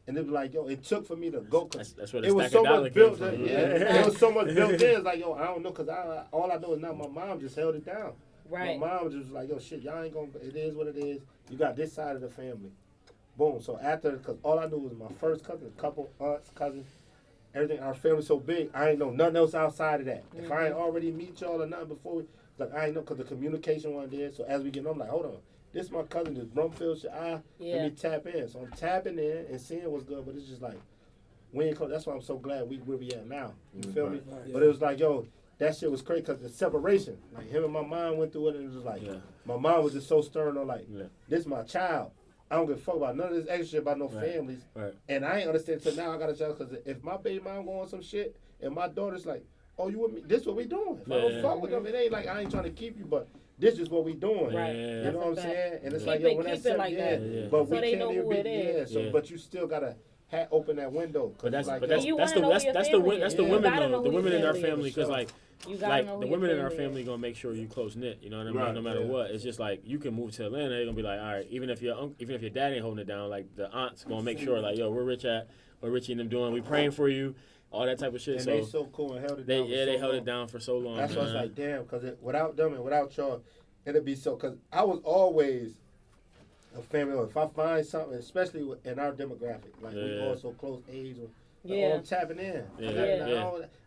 And it was like, yo, it took for me to go. That's where the It was stack so of dollar much came built. from. It was so much built in. It's like, yo, I don't know, cause all I know is now my mom just held it down. Right. My mom was just like, yo, shit, y'all ain't gonna. It is what it is. You got this side of the family. Boom. So after, cause all I knew was my first cousin, couple aunts, cousins, everything. Our family's so big, I ain't know nothing else outside of that. If I ain't already meet y'all or nothing before, like I ain't know, cause the communication wasn't there. So as we get on, I'm like, hold on. This my cousin, this Brumfield shit. Let me tap in. So I'm tapping in and seeing what's good, but it's just like, we ain't close. That's why I'm so glad where we at now. You feel me? Right. But it was like, yo, that shit was crazy because the separation. Like him and my mom went through it, and it was like, my mom was just so stern on like, this is my child. I don't give a fuck about none of this extra shit about no families. Right. And I ain't understand till now I got a child because if my baby mom going on some shit and my daughter's like, oh, you with me? This what we doing. If I don't fuck with them, it ain't like I ain't trying to keep you, but this is what we doing. Right. You That's know a what I'm fact. saying? And it's Keep like, it- yo, when keep that's it like that. but So we they can't know even who be, it is. but you still gotta open that window. But that's like, but yo, that's you that's wanna the know that's who that's your the family that's is. the You women gotta though. know The who women your in our family is. family, because like You gotta know like who the your women in our is. family gonna make sure you close knit. You know what I mean? Right, No matter yeah. what, it's just like you can move to Atlanta. They're gonna be like, all right, even if your dad ain't holding it down, like the aunts gonna make sure like, yo, where Richie and them doing? We praying for you, all that type of shit. and so they so cool and held it down. they held it down for so long. That's why it's man. like, damn, because without them and without y'all, it'd be so. Because I was always a family. If I find something, especially in our demographic, like we all so close age, I'm tapping in.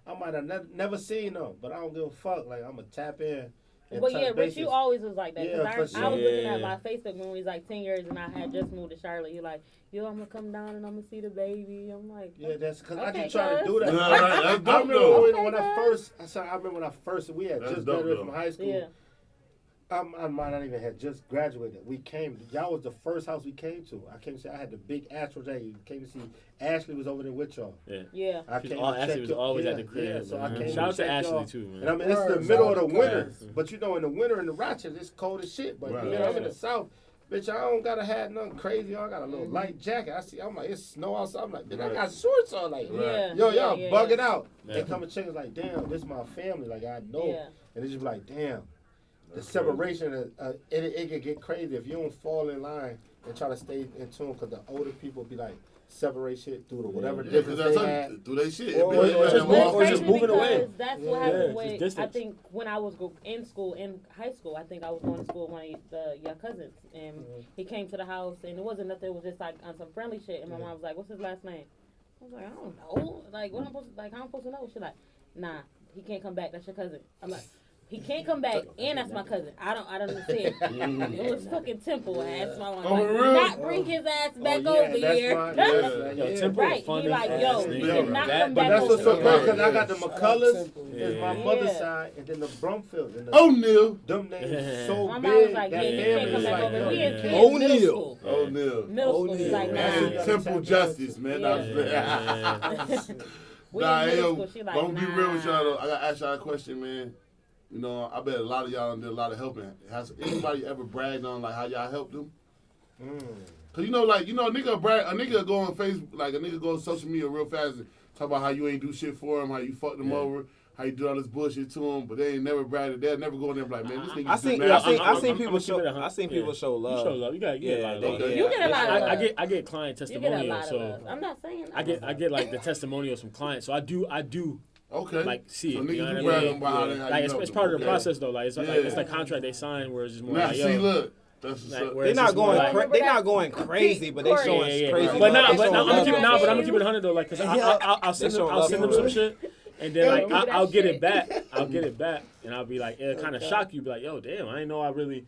I might have never seen them, but I don't give a fuck. Like I'm gonna tap in. And But touch yeah, Rich, bases. you always was like that. Yeah, Cause for I was sure. looking at my Facebook when we was like 10 years and I had just moved to Charlotte. You're like, yo, I'm gonna come down and I'm gonna see the baby. I'm like, Yeah, that's because I Okay, just trying to cuz. do that. Yeah, right, that's I dope, remember though. when I cuz. first we had That's just dope, graduated though. from high school. yeah. I might not even had just graduated. We came. Y'all was the first house we came to. I came to see. I had the big Astros Day. You came to see. Ashley was over there with y'all. Yeah. I She's came all- to Ashley check was y'all. always Yeah, at the crib. Yeah, so I man. came Shout out to check Ashley y'all. too, man. And I mean, it's the Word, middle of shout the out winter. to But you know, in the winter in the Rochester, it's cold as shit. But Right. you know, I'm in the South. Bitch, I don't gotta have nothing crazy. I got a little light jacket. I'm like, it's snow outside. I'm like, bitch, I Right. got shorts on. Like, Yeah. yo, yeah, y'all yeah, bug yeah. it out. Yeah. They come and check. It's like, damn, this is my family. Like, I know. Yeah. And it's just like, damn. The That's separation, it can get crazy if you don't fall in line and try to stay in tune. Because the older people be like, separate shit through the whatever Yeah, 'cause difference that's they how had. you do they shit. Or- It be or like just that move- But motherfucker. it's or just crazy moving away. because that's what Yeah. happened Just with, I distance. think when I was in school, in high school, I think I was going to school with one of your cousins, and he came to the house, and it wasn't nothing, it was just like on some friendly shit, and my mom was like, what's his last name? I was like, I don't know. Like, what I'm supposed to, like, how I'm supposed to know? She's like, nah, he can't come back, that's your cousin. I'm like, he can't come back, and that's my cousin. I don't understand. It was fucking Temple. I asked my mom, Oh, like, for do real? not bring his ass back yeah, over that's here. my- Yo, yeah. Temple Right, he funny like, ass yo, nigga, he Yeah, did bro. not That- come But back that's over what's so here. crazy because I got the Shout out McCullers Temple. is my Yeah. mother's Yeah. side, and then the Brumfield. And the, O'Neal. them names so My big. mom was like, that yeah, you family can't come is back like, over. yo, We you in can't. kids, O'Neal. middle school. O'Neal. Middle school. She's like, That's nah. Yeah. Temple Justice, man. Yeah. We Nah, in hey, middle yo, school. She like, don't be real with y'all nah. though. I gotta ask y'all a question, man. You know, I bet a lot of y'all done did a lot of helping. Has anybody ever bragged on like how y'all helped them? Cause you know, like a nigga go on Facebook, like a nigga go on social media real fast and talk about how you ain't do shit for him, how you fucked them over, how you do all this bullshit to them, but they ain't never bragged. They'll never go in there and be like, man, this nigga. I seen people show. I seen people show You love. show love. You get a lot of love. Okay. You get a lot of love. I get client You get a testimonials, lot of so love. I'm not saying. I get like the testimonials from clients. So I do Okay. like see So it. niggas You know be what I bragging mean? about how they how Like you it's helped part of them. the Okay. process though. Like it's Yeah. the contract they sign where it's just more Now like see, yo. look, that's what's Like, up. where They're it's not just more going. like- They're not going crazy, but they Corey. showing Yeah. crazy. But love. nah, They but showing I'm gonna love. keep it. Nah, but I'm gonna keep it 100 though. Like, cause I'll send They them. show I'll send them love. some shit, and then like Give me that I'll get shit. it back. I'll get it back, and I'll be like, it'll kind of shock you. Be like, yo, damn, I didn't know I really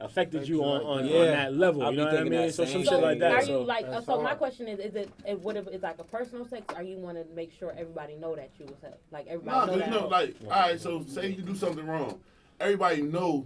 affected you on Yeah. that level. I'll You be know what I thinking mean? that So some same shit like thing. that. Are So you like? That's So my hard. question is what if it's like a personal sex? Or you want to make sure everybody know that you was helped? Like Nah, everybody cause know you that. know, like, all right, so say you do something wrong, everybody know.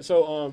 so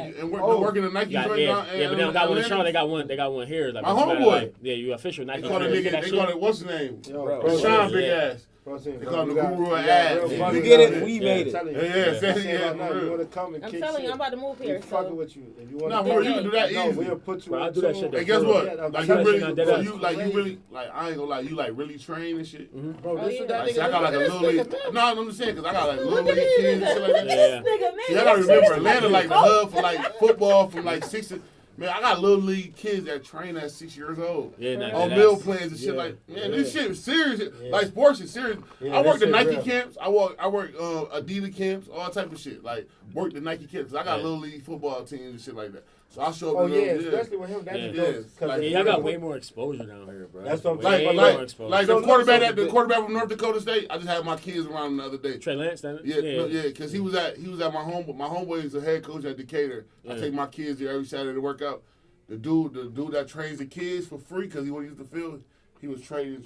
and working the Nike joint yeah, down. but they don't got one in Charlotte. They got one here. Like, my homeboy. Yeah, you official Nike. They call it what's his name? Bro. Sean big ass. They call him the guru of ads. You get it? We made it. You want to come and I'm kick telling you, shit. I'm about to move here. We fucking So with you. If you want Nah, to bro, you can do that no, easy. we'll put you Bro, I in do that tune. shit And guess what? Yeah, Like you you really, not so dead you like you really like I ain't gonna lie, you like really train and shit. Bro, Oh, this yeah. is that Like, nigga. see, I got like a this little league. nigga, man. No, I'm just saying because I got like little Look at league kids and shit like that. This nigga, man. See, I gotta remember Atlanta like the hub for like football from like 6 to. Man, I got little league kids that train at 6 years old. Yeah, nah, On that's- meal plans and shit yeah, like, man, yeah. this shit is serious. Like sports is serious. Yeah, I work this the shit Nike real. camps. I work Adidas camps, all type of shit. Like work the Nike camps. I got Yeah. little league football teams and shit like that. So I show Oh up. yeah, especially with him. That's Yeah. because Like, Yeah, y'all got way more exposure down here, bro. That's what I'm Like, saying. but more exposure. like So the quarterback look, so the quarterback from North Dakota State. I just had my kids around him the other day. Trey Lance, then? Yeah, because he was at my home. My homeboy is a head coach at Decatur. I Yeah. take my kids there every Saturday to work out. The dude that trains the kids for free because he want to use the field. He was training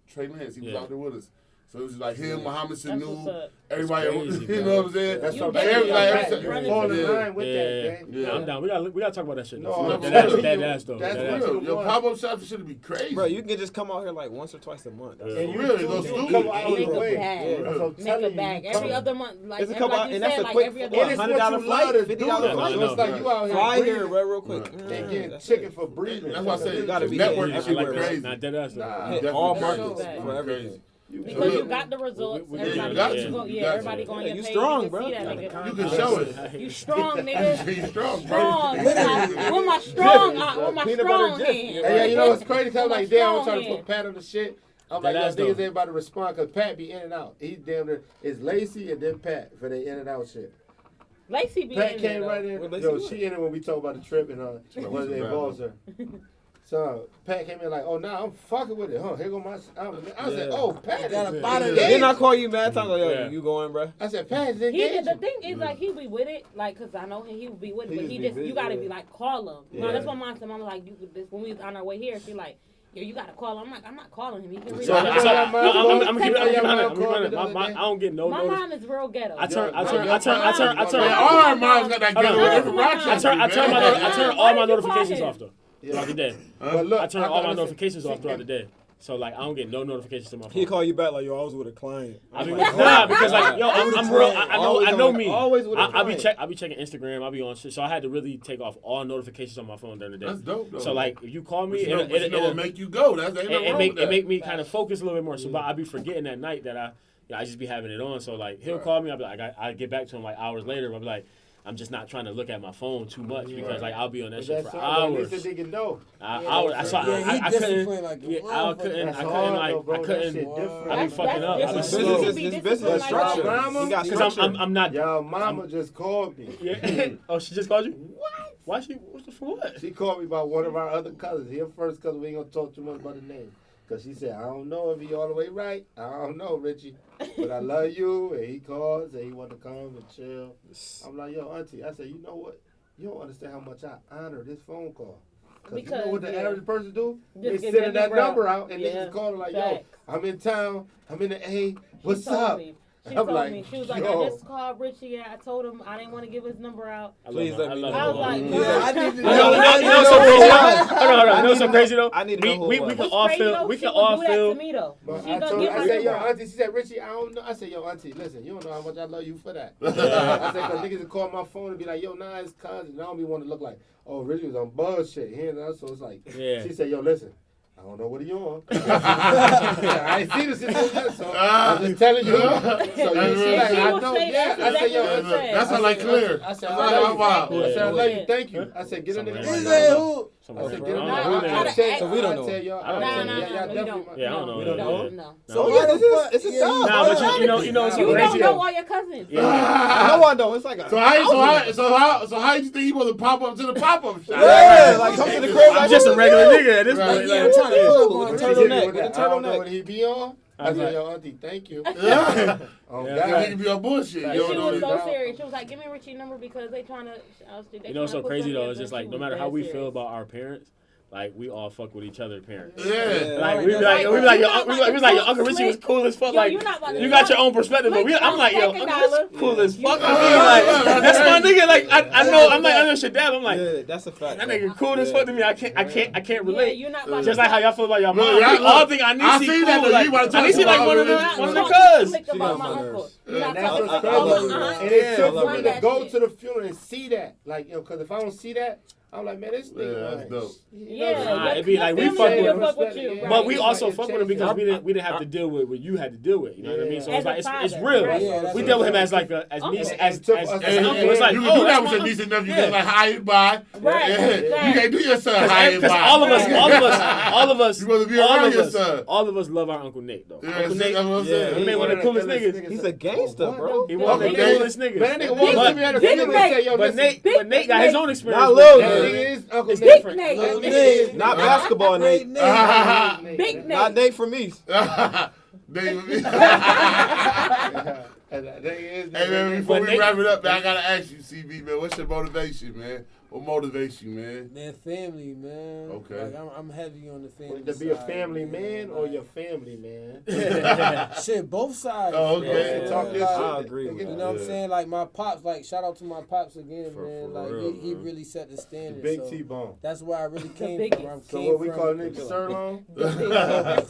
Trey Lance. He was Yeah. out there with us. So it was like him, Muhammad That's Sanu, what's up. everybody. crazy, You bro. know what I'm saying? That's You what get I'm it, saying. like, Like, running you fall in through line with Yeah, that, gang. Yeah. I'm down. We gotta talk about that shit. No, though. I'm That's telling dead you, ass though. that's Dead ass. real. Real. Your pop-up shops should be crazy. Bro, you can just come out here like once or twice a month. That's Yeah. all. And you Really, too, go you stupid. come out Make the a way. bag. That's what I'm Make telling a you. bag You every come- other month. Like, It's a couple, like you and that's said, a like quick every other It month. is what $100 you flight, love to do. $50 So flight. it's like you out here Fly breathing here, bro, real quick. and Mm, getting that's chicken it. for breathing. That's why I say You gotta be network there. is shit like like that. crazy. Nah, dead ass though. Nah. Hit Definitely all crazy. markets Crazy. for everything. Because you got the results. Yeah, Everybody, you got you to. go, You yeah, got everybody to. going Yeah, your you page. strong, You bro. can see You that You nigga. can show it. You strong, nigga. He's strong, bro. Strong. With my strong, with my Peanut strong butter hand. dip. Hey, yeah, you know what's crazy? Cause I'm With my like, damn, I'm strong trying to hand. put Pat on the shit. I'm like, That yo, ass niggas though. ain't about to respond because Pat be in and out. He's damn near, it's Lacey and then Pat for the in and out shit. Lacey be Pat in came there, right though. in. What Lacey Yo, was? she in it when we talk about the trip and what it involves her. So Pat came in like, oh, nah, I'm fucking with it, huh? Here go my. I said, Yeah. oh, Pat Got a is body. engaged. Then I call you mad times like, yo, Yeah. you going, bro? I said, Pat is The engaged. thing is, like, he be with it, like, cause I know he would be with it, but He he be just, busy, you gotta yeah. be like, call him. No, Yeah. that's what mom said. Mom was like, you could, this, when we was on our way here, she like, yo, you gotta call him. I'm like, I'm not calling him. He can read So, it. Yeah. I'm gonna keep it. Yeah. I don't get no My notice. mom is real ghetto. I turn Man, all our moms got that Hold ghetto on. every Rochester. I turn all Why my did you call notifications him? off though throughout the day. But look, I turn all my listen, notifications off see, throughout the day. So like I don't get no notifications to my phone. He call you back like, yo, I was with a client. I be, Like, nah, because like yo, I'm real. I Always know on- me. always with a I be client. checking Instagram. I be on shit. So I had to really take off all notifications on my phone during the day. That's dope, though. So like if you call me, But you know what make you go. That's ain't nothing wrong with that. it make me kind of focus a little bit more. So but I be forgetting at night that I just be having it on. So like he'll call me. I'll be like I get back to him like hours later. I'll be like. I'm just not trying to look at my phone too much because like I'll be on that shit for hours. At least a nigga know. Hours. I he couldn't. disciplined like a Yeah, I motherfucker. couldn't. That's I hard, couldn't. though, Like bro. I That couldn't. shit different. I be fucking up. I be This slow. is business structure. Mama? He got Because structure. I'm not. Yo, mama just called me. Yeah. Oh, she just called you. What? Why she? For what? She called me about one of our other cousins. Her first cousin, we ain't gonna talk too much about the name. Cause she said, I don't know if he all the way right. I don't know, Richie. But I love you. And he calls and he want to come and chill. I'm like, yo, auntie. I said, you know what? You don't understand how much I honor this phone call. Cause you know what the average person do? They Just give sending your that number out and Yeah. niggas calling like, yo, Facts. I'm in town. I'm in the A. What's She told up? me. She I'm told like, me. She was like, yo. I just called Richie. Yeah, I told him I didn't want to give his number out. Please let me know. I was like, Yeah, nah. I need to You know. know what's so crazy? Hold on. You know what's so crazy though? I need to know who We it was. can What's all crazy, feel. though, We she can would all do that to feel. me though. But She I gonna told give her, my I said, yo, number out. auntie, she said, Richie, I don't know. I said, yo, auntie, listen, you don't know how much I love you for that. I said, because niggas would call my phone and be like, yo, nah, it's cousin. And I don't be want to look like, oh, Richie was on bullshit. Here and there. So it's like, Yeah. she said, yo, listen, I don't know what he on. I ain't seen this yet, so I'm just telling you. So you see, like, She I will know, say yeah. that's I said, yo, exactly what she said. That's how like clear. I said, That's I how love you. wild. I said, I love you. Thank you. I said, get a Somewhere nigga. like He that. said who? I said, get a I nigga. don't know. I said, So we don't know. tell y'all. I don't Nah, know. nah, Yeah, nah, y'all we definitely don't. might- Yeah, I don't know. We don't know. No. So What yeah, the this is fuck? it's a Yeah, dog. Nah, but you know what's You so don't crazy know though? all your cousins. Yeah. No, I don't. It's like a. So how you think he supposed to pop up to the pop-up shop? Yeah, like come to the crib. I'm Like, just a regular nigga at this Right. point. Yeah, Like, trying to pull With on the her. turtleneck. With With that, the I don't know turtleneck. what he be on. I I'm said, like- yo, auntie, thank you. Yeah. Oh, That God. nigga be on bullshit. And You she don't know was that. so serious. She was like, "Give me Richie's number because they trying to." You know what's so crazy though? It's just like no matter how we feel about our parents, like we all fuck with each other parents. Yeah. Like we be like your Uncle Richie was cool as fuck. Like you got your own perspective, but I'm like yo, Uncle Richie cool as fuck. Like that's my nigga. Like I know I'm like I know shit dad. I'm like Yeah, that's a fact. that nigga cool as fuck to me. I can't relate. You're not about Just like how y'all feel about your mom. Look, We all think I need to see seen that, cool. though. Like, You about to I need to see talk like one of about the cuz. about my uncle. You're not That's talking what's about my crazy. aunt. And it took Yeah, for me to that go shit. to the funeral and see that. Like, because if I don't see that, I'm like, man, this nigga. Yeah, that's dope. Yeah, It'd be like we your fuck family with will him. fuck with you, But right. But we It's also like fuck it with him because changes. we didn't have to deal with what you had to deal with. You know what I mean? So As it's like a it's father, real. right. Yeah, We deal with him as like as Uncle. niece And as it took as us- an uncle. It's like you oh can do that that's with my your niece and nephew. yeah. Just like high and by. Right, Yeah. exactly. You can't do your son high and Because by. all of us, You supposed to be around your son. all of us love our Uncle Nate though. Yeah, Uncle see, Nate, that's what I'm saying. he one of the coolest niggas. He's a gangster, bro. He one of the Uncle Nate. coolest niggas. Man, that nigga walked to me at the Big funeral and said, yo, But listen, Nate got his own experience. Not with little it. that Nate. nigga is Uncle It's Nate. different. Nate. That Big nigga Nate. is- Not basketball, Nate. Big Not Nate. Nate for me. David. That nigga is- Hey man, before But we Nate- wrap it up, man, I gotta ask you, CB, man, what's your motivation, man? What motivates you, man? Man, family, man. Okay. Like, I'm heavy on the family To be a side, family man or Like, your family man? shit, both sides. Oh, okay. man. Talk this Like, shit. I agree with You that. know what I'm Yeah. saying? Like my pops, like shout out to my pops again, For man. Like real, he man. really set the standard. Big so T-bone. that's where I really came biggest. from. So what we call it, sirloin? Sirloin?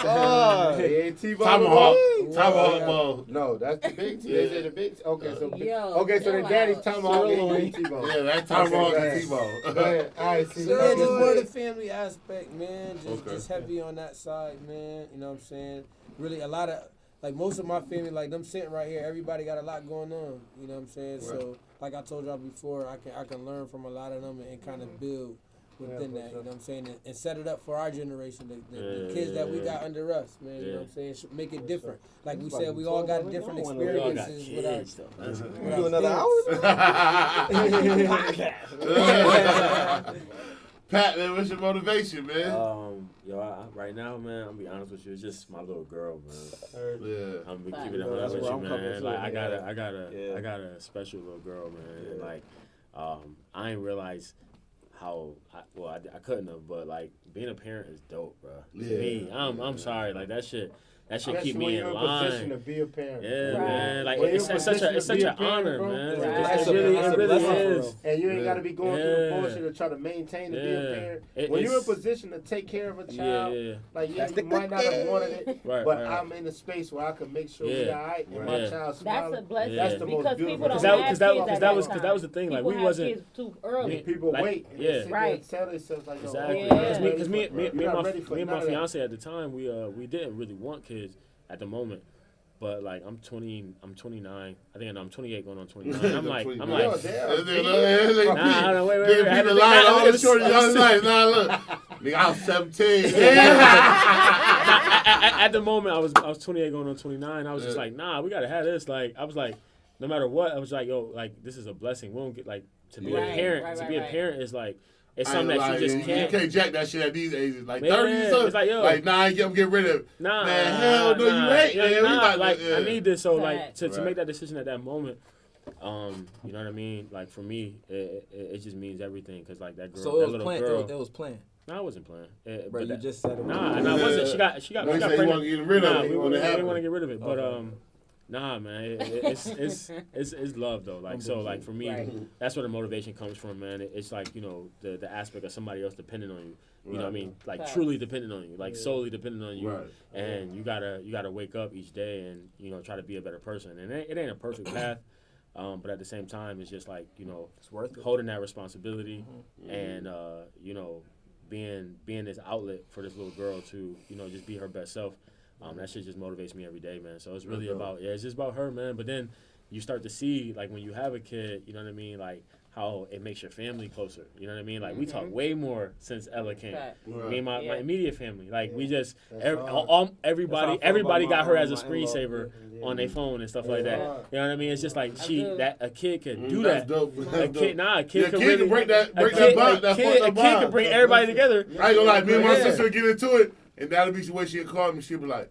Oh, He ain't T-bone. Tomahawk. Wow. Tomahawk ball. No, that's the big T. They say the big T. Okay, so Yo, then Daddy's Tomahawk ain't big T-bone. Yeah, that's Tomahawk Okay, and T-ball. Go ahead. All right, see. Yeah, just more the family aspect, man. Okay. Just heavy on that side, man. You know what I'm saying? Really, a lot of like most of my family, like them sitting right here. Everybody got a lot going on. You know what I'm saying? So, like I told y'all before, I can learn from a lot of them and kind of build within that. You know what I'm saying? And set it up for our generation, the kids that we got under us, man. You know what I'm saying? Should make it different. Like we said, we all got different We We all got experiences with our. kids though. That's with we our do another parents. hour? Pat, man, what's your motivation, man? Right now, man, I'm gonna be honest with you, it's just my little girl, man. Yeah. I'm gonna Fact. keep it That's 100 with where you, I'm coming man. from, Like I yeah. got a special little girl, man. And like, I didn't realize how I couldn't have, but like being a parent is dope, bro. To Yeah. me, I'm sorry, like that shit Especially keep when me you're in position to line. be a parent. Yeah, Right. man. Like When it's you're in such position to an be a honor, parent, bro, man. Right. It really Blessing, is. And you ain't Yeah. got to be going through the Yeah. bullshit to try to maintain to be a Yeah. parent. When you're in position to take care of a child, Yeah. like you might not have wanted it, Right, but right. I'm in a space where I can make sure Yeah. we're all right and my Yeah. child's That's a smiling. blessing. That's the most because beautiful people don't thing. have Because kids at that was time. the thing. Like People we have wasn't. kids too early. Yeah. People Like, wait. And yeah. sit there Right. and tell themselves like, Exactly. Yeah. Because me You're not ready for and none my of that. fiance at the time, we didn't really want kids at the moment. But like I'm 29. I think I'm 28 going on 29. I'm like Yo, nah, damn. wait. Nigga, I had to lying think- all the shorty the other night. Nah, look. Nigga, I was 17. At the moment, I was 28 going on 29. I was just like, nah, we gotta have this. Like, I was like, no matter what, I was like, yo, like this is a blessing. We don't get like to be Right, a parent. right, to right, be a right. parent is like it's I ain't something that lying, you just you can't. can't jack that shit at these ages. Like Man, 30 or something. it's like, yo. Like, nah, I'm getting rid of it. Nah, Man, hell no, you ain't. Yeah, Man, we nah, about to- like yeah. I need this. So like Facts. to Right. make that decision at that moment, you know what I mean? Like for me, it just means everything. Cause like that girl, So that it was little planned. girl. It was planned. No, I wasn't playing. Bro, you just said it. Nah, and I wasn't. She got No, he she got said he pregnant. wasn't getting rid of Nah, it we when it didn't happened. want to get rid of it. But Okay. nah, man, it's love though. Like so, like for me, Right. that's where the motivation comes from, man. It's like you know the aspect of somebody else depending on you. You know what I mean? Like Facts. truly depending on you, like solely depending on you. Right. And you gotta wake up each day and you know try to be a better person. And it ain't a perfect path, but at the same time, it's just like you know It's worth it. holding that responsibility and you know being this outlet for this little girl to you know just be her best self. That shit just motivates me every day, man. So it's really about it's just about her, man. But then you start to see like when you have a kid, you know what I mean, like how it makes your family closer. You know what I mean? Like we talk way more since Ella came. Fact. Me and my Yeah. immediate family, like we just That's hard. everybody got her as a That's how I feel about my screensaver on their phone and stuff like that. hard. You know what I mean? It's just like a kid can do That's that. dope. A That's kid, dope. a kid Yeah, can kid really can break that a bond, kid that bond. can bring everybody together. I ain't gonna lie, me and my Yeah. sister get into it, and that'll be the way she'll call me. She'll be like,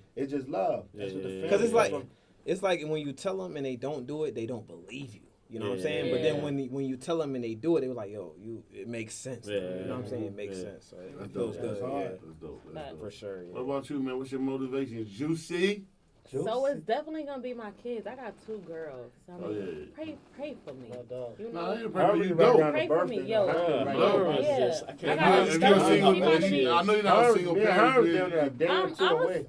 It's just love. That's what the Because it's like when you tell them and they don't do it, they don't believe you. You know what I'm saying? Yeah. But then when you tell them and they do it, they were like, yo, it makes sense. Yeah. You know what I'm saying? It makes sense. So it feels good. That's Yeah. hard. That's dope. That's dope. For sure. Yeah. What about you, man? What's your motivation? Juicy? So it's definitely gonna be my kids. I got 2 girls. So I mean, Oh, pray for me. My dog. You Nah, know, I ain't I perfect. already You right dope. down Pray the for me, birthday. yo. now. I Lord, ain't yeah. just- I can't I got If a you're a 13, single, she about to man, be- I know you're not a single Me and parent. her was down there a day or I'm 2 away.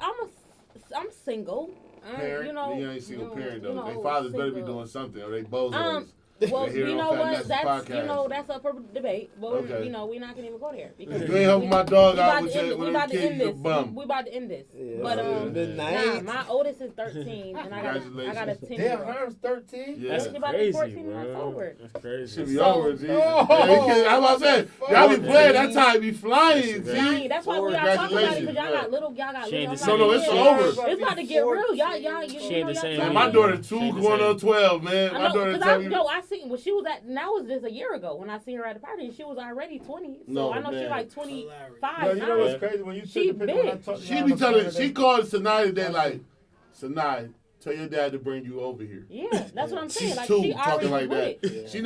I'm single. Parent, You know, you ain't single parent though. you know, Their fathers better be single. doing something, or they bozos. Well, They hear you it know on Fat what? Nasty That's Podcast. that's up for debate. But Okay. we're not gonna even go there because You ain't helping my dog out with we your about to kids, end you this. bum. We about to end this. Yeah. But Midnight. nah, my oldest is 13, and I got a Congratulations. 10 Damn, year old. her's 13. Yeah. That's She about to be crazy, 14 months bro. over. That's crazy. Should be So- over, G. Oh, I'm about to say, y'all be playing, that time be flying, Flying. G. That's why we are talking about it because Congratulations, y'all got little, y'all got She ain't little. the I'm No, no, like, it's yeah, over. It's about to get real. Y'all, She ain't you know, the same y'all age. My daughter 2 Shane going the on 12, man. I My know, daughter because tell me. I seen when she was at. And that was just a year ago when I seen her at the party, and she was already 20. So No, I know man. she like 25. Yo, you know what's now. crazy? When you She took the picture, when I big. talked to She y'all be on the telling, phone she today, called Sanai today like, Sanai, tell your dad to bring you over here. Yeah, that's what I'm saying. She's Like 2 she already talking like with that. it. She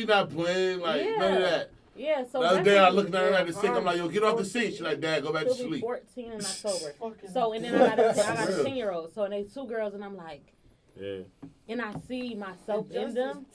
not playing like none of that. Yeah, so The other day I definitely, looking at her at the sink, I'm like, yo, get off the seat. She like, Dad, go back to she'll be sleep. 14 in October. Fucking So and then I got a Real. 10-year-old. So and they 2 girls, and I'm like, Yeah. and I see myself in them.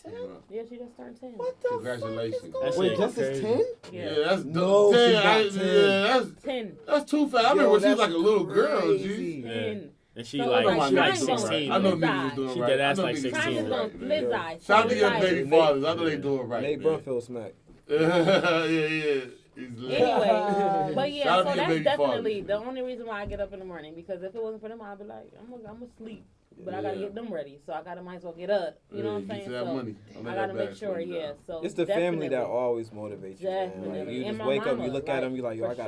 Yeah, she just turned 10. Congratulations. That Wait, shit just as crazy. 10? Yeah, that's No, dope. she's 10, not 10. Yeah, 10. that's too fast. I remember Yo, when she was that's like a little girl, G. crazy. 10. And she So, like, like, she like mine gonna 16. I know Liz niggas was eye. doing She right. dead I ass know like niggas was 16, Mine is doing gonna right, man. Liz eye. Shout out to So your like- baby fathers. I know they doing right, Nate man. Brunfield smack. Yeah. He's lit. Anyway, but yeah, Shout out so to your that's baby definitely fathers. the only reason why I get up in the morning. Because if it wasn't for them, I'd be like, I'm gonna sleep. But I gotta Yeah. get them ready, so I gotta might as well get up. You know what I'm Get saying? to that So money. Don't I let gotta that make bag sure, slow you yeah. down. So It's the family that definitely. always motivates you, man. Like, Definitely. you And just my wake up, you mama, look at them, you like, yo, for I sure.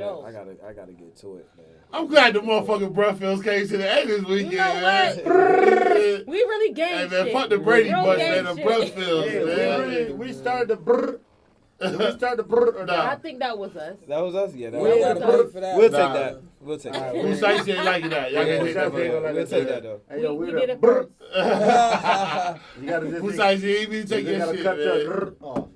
gotta get to it, man. I'm glad the motherfucking Brunfields came to the end this weekend, You know man. what? We really gang Hey, shit. man, fuck the Brady Real Bunch, gang man. The shit. Brunfields, Hey, man. we started the brr. Did we start the brr or I not? think that was us. That was us? Yeah, that We was ain't us. gotta pay for that. We'll Nah. take that. We'll take Alright, that. Who said she ain't liking that? Y'all Yeah, can Who take said that. they gonna man. let We'll take that, though. Hey, yo, We we did the it brr. first. You gotta just Who said she ain't even take you your gotta shit, cut your man? brr off.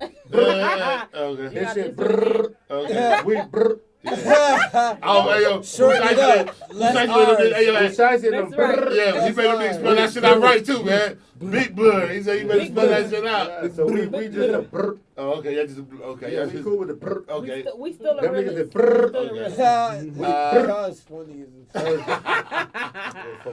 Okay. You This got shit this one brr. Okay. We brr. Oh, hey, yo. Shorten it up. Less R's. Hey, yo, We hey. sizing That's them right. brr. Yeah, he better be spell that shit out right too, man. Big Bud. He said he better spell that shit out. Yeah, so we just a brr. Oh, okay. Yeah, just okay. Yeah, Yeah, we cool with the brr. okay. We still a Them niggas realist. is brr. We still a Okay. realist. Because funny as Fuck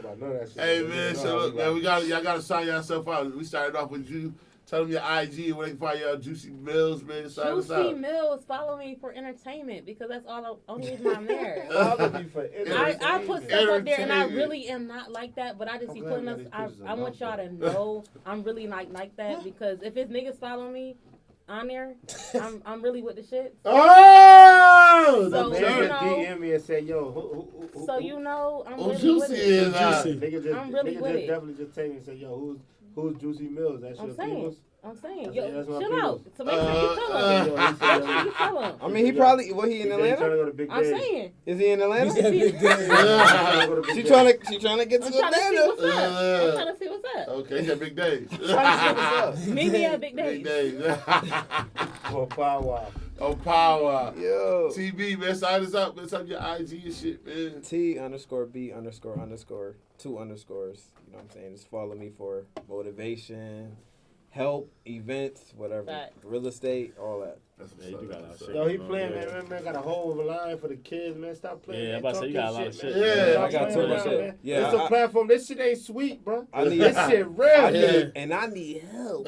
about none of that shit. Hey man, so look, man, y'all gotta sign yourself out. We started off with you. Tell them your IG and where they can find y'all Juicy Mills, man. Sign us Juicy out. Mills, follow me for entertainment because that's all only reason I'm there. Follow me for I put stuff up there and I Entertainment. really am not like that, but I just be glad putting you us. got these I pictures I want y'all to know I'm really like that because if it's niggas follow me on there, I'm really with the shit. Oh, So, the you Niggas know- DM me and say, yo, who So you know I'm Oh, really with Juicy it. is Nigga just, I'm really nigga with just it. definitely just take me and say, yo, who's Juicy Mills? That's I'm your saying. peoples? I'm saying, That's- that's yo, my chill peoples. out. So make sure you tell him. Yo, he said, Make sure you tell him. I mean, he probably, he in He said he trying Atlanta? to go to Big I'm Dave. saying. Is he in Atlanta? That big day. She She trying to get I'm to trying to see Atlanta. what's up. I'm trying to see what's up. Okay, yeah, big days. Meet me at Big Big Days. days. Oh, power. Oh, power. Yo. TB, man, sign us up. Let's have your IG and shit, man. T_B__, 2 underscores. You know what I'm saying? Just follow me for motivation, help, events, whatever. Fact. Real estate, all that. That's Yeah, you do got a lot of shit. Yo, he going on, playing, yeah. man, got a whole line for the kids, man. Stop playing. Yeah, man. I'm about to say, Talk you got a your lot of shit. man. Yeah, Stop I got playing too much around, shit. man. Yeah, It's a I- platform. This shit ain't sweet, bro. I need This shit real. I Yeah. need, and I need help.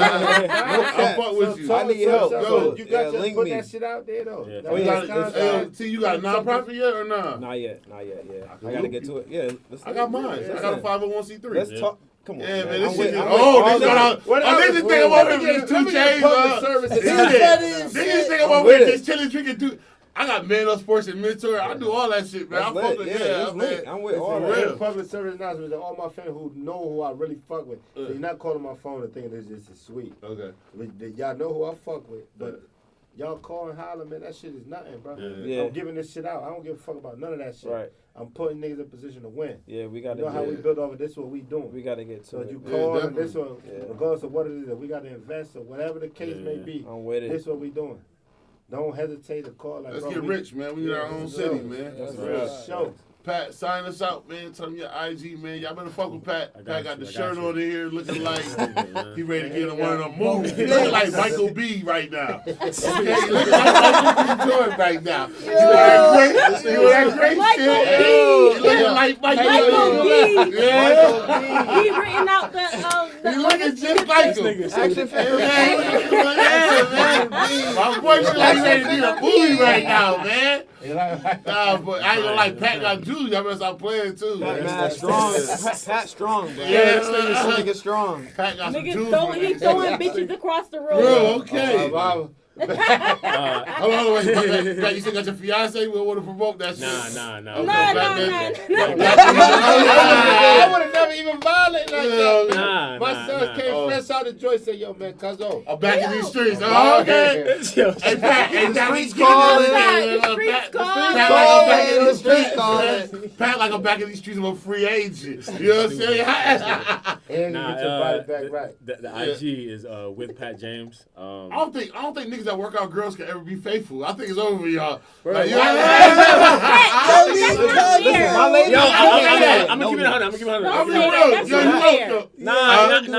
I fuck with you. I need help. Yo, you got yeah, to link put me. that shit out there, though. Yeah. That Oh, you was got, content. T, you got a nonprofit yet or not? Not yet, yeah. can I gotta loop get you. to it. Yeah, let's I got mine. listen. I got a 501c3. Let's Yeah. talk. Come on, Yeah, man, I'm this with- shit is. I'm Oh, with this all got that. a. Oh, this is thing I'm over here with 2 chains. service. This is thing I'm I'm over with here it. just chilling, drinking. I got Man Up Sports and Mentor. I do all that shit, man. I That's fuck lit. with Yeah, it's man. lit. I'm with all For that. real. Public service announcement to all my fans who know who I really fuck with. So you're not calling my phone and thinking this is sweet. Okay. Y'all know who I fuck with, but y'all call and holler, man. That shit is nothing, bro. Yeah. Yeah. I'm giving this shit out. I don't give a fuck about none of that shit. Right. I'm putting niggas in a position to win. Yeah, we You got to know how we build over this? What we doing? We got to get to So it. you Yeah, call and definitely. this one, Yeah. regardless of what it is that we got to invest or whatever the case may Yeah. be. I'm with it. This what we doing. Don't hesitate to call. Like, Let's bro, get we- rich, man. We in our Yeah, own that's city, right. man. That's For right. sure. Pat, sign us out, man. Tell them your IG, man. Y'all better fuck with Pat. I got Pat got you, the I shirt got you. on here looking like Man. he ready to get in one of them Yeah. movies. He looking like Michael B right now. Okay, he looking like Michael B. Jordan right now. You know that great Michael shit? B. He looking like Michael Michael B. B. Yeah. He written out the He looking just like him. This nigga Action stupid. Yeah, man. My boy look like he ready to be a movie right now, man. Nah, but I ain't gonna like Pat got juice. Y'all better stop playing too. Pat, Man. man, strong. Pat strong, bro. Yeah, this nigga strong. Pat got some niggas juice. throwing, he throwing bitches across the room. Bro, okay. Wow. Hold on, wait. Pat, you still got your fiance? We want to promote that shit. Nah. Nah. I would have never even violated like that. Nah, My nah, son nah. came Oh. fresh out of joy, said, "Yo, man, cuzzo." I'm back in these streets. Oh, okay. Yo, Hey, Pat, hey, Pat, streets we getting calling. this, The streets Pat, calling. Pat like I'm back in The these streets streets, calling. man. Pat like I'm back in these streets. I'm a free agent. You know what I'm saying? And Nah, you get your body back right. the IG is with Pat James. I don't think niggas that work out girls can ever be faithful. I think it's over for y'all. Bro, Like, why- Listen, my lady. Yo, Yeah. I'm gonna keep it 100. I'm gonna keep it 100. Don't I'm say real. that. That's Yo, you not know, fair. yo, Nah. I don't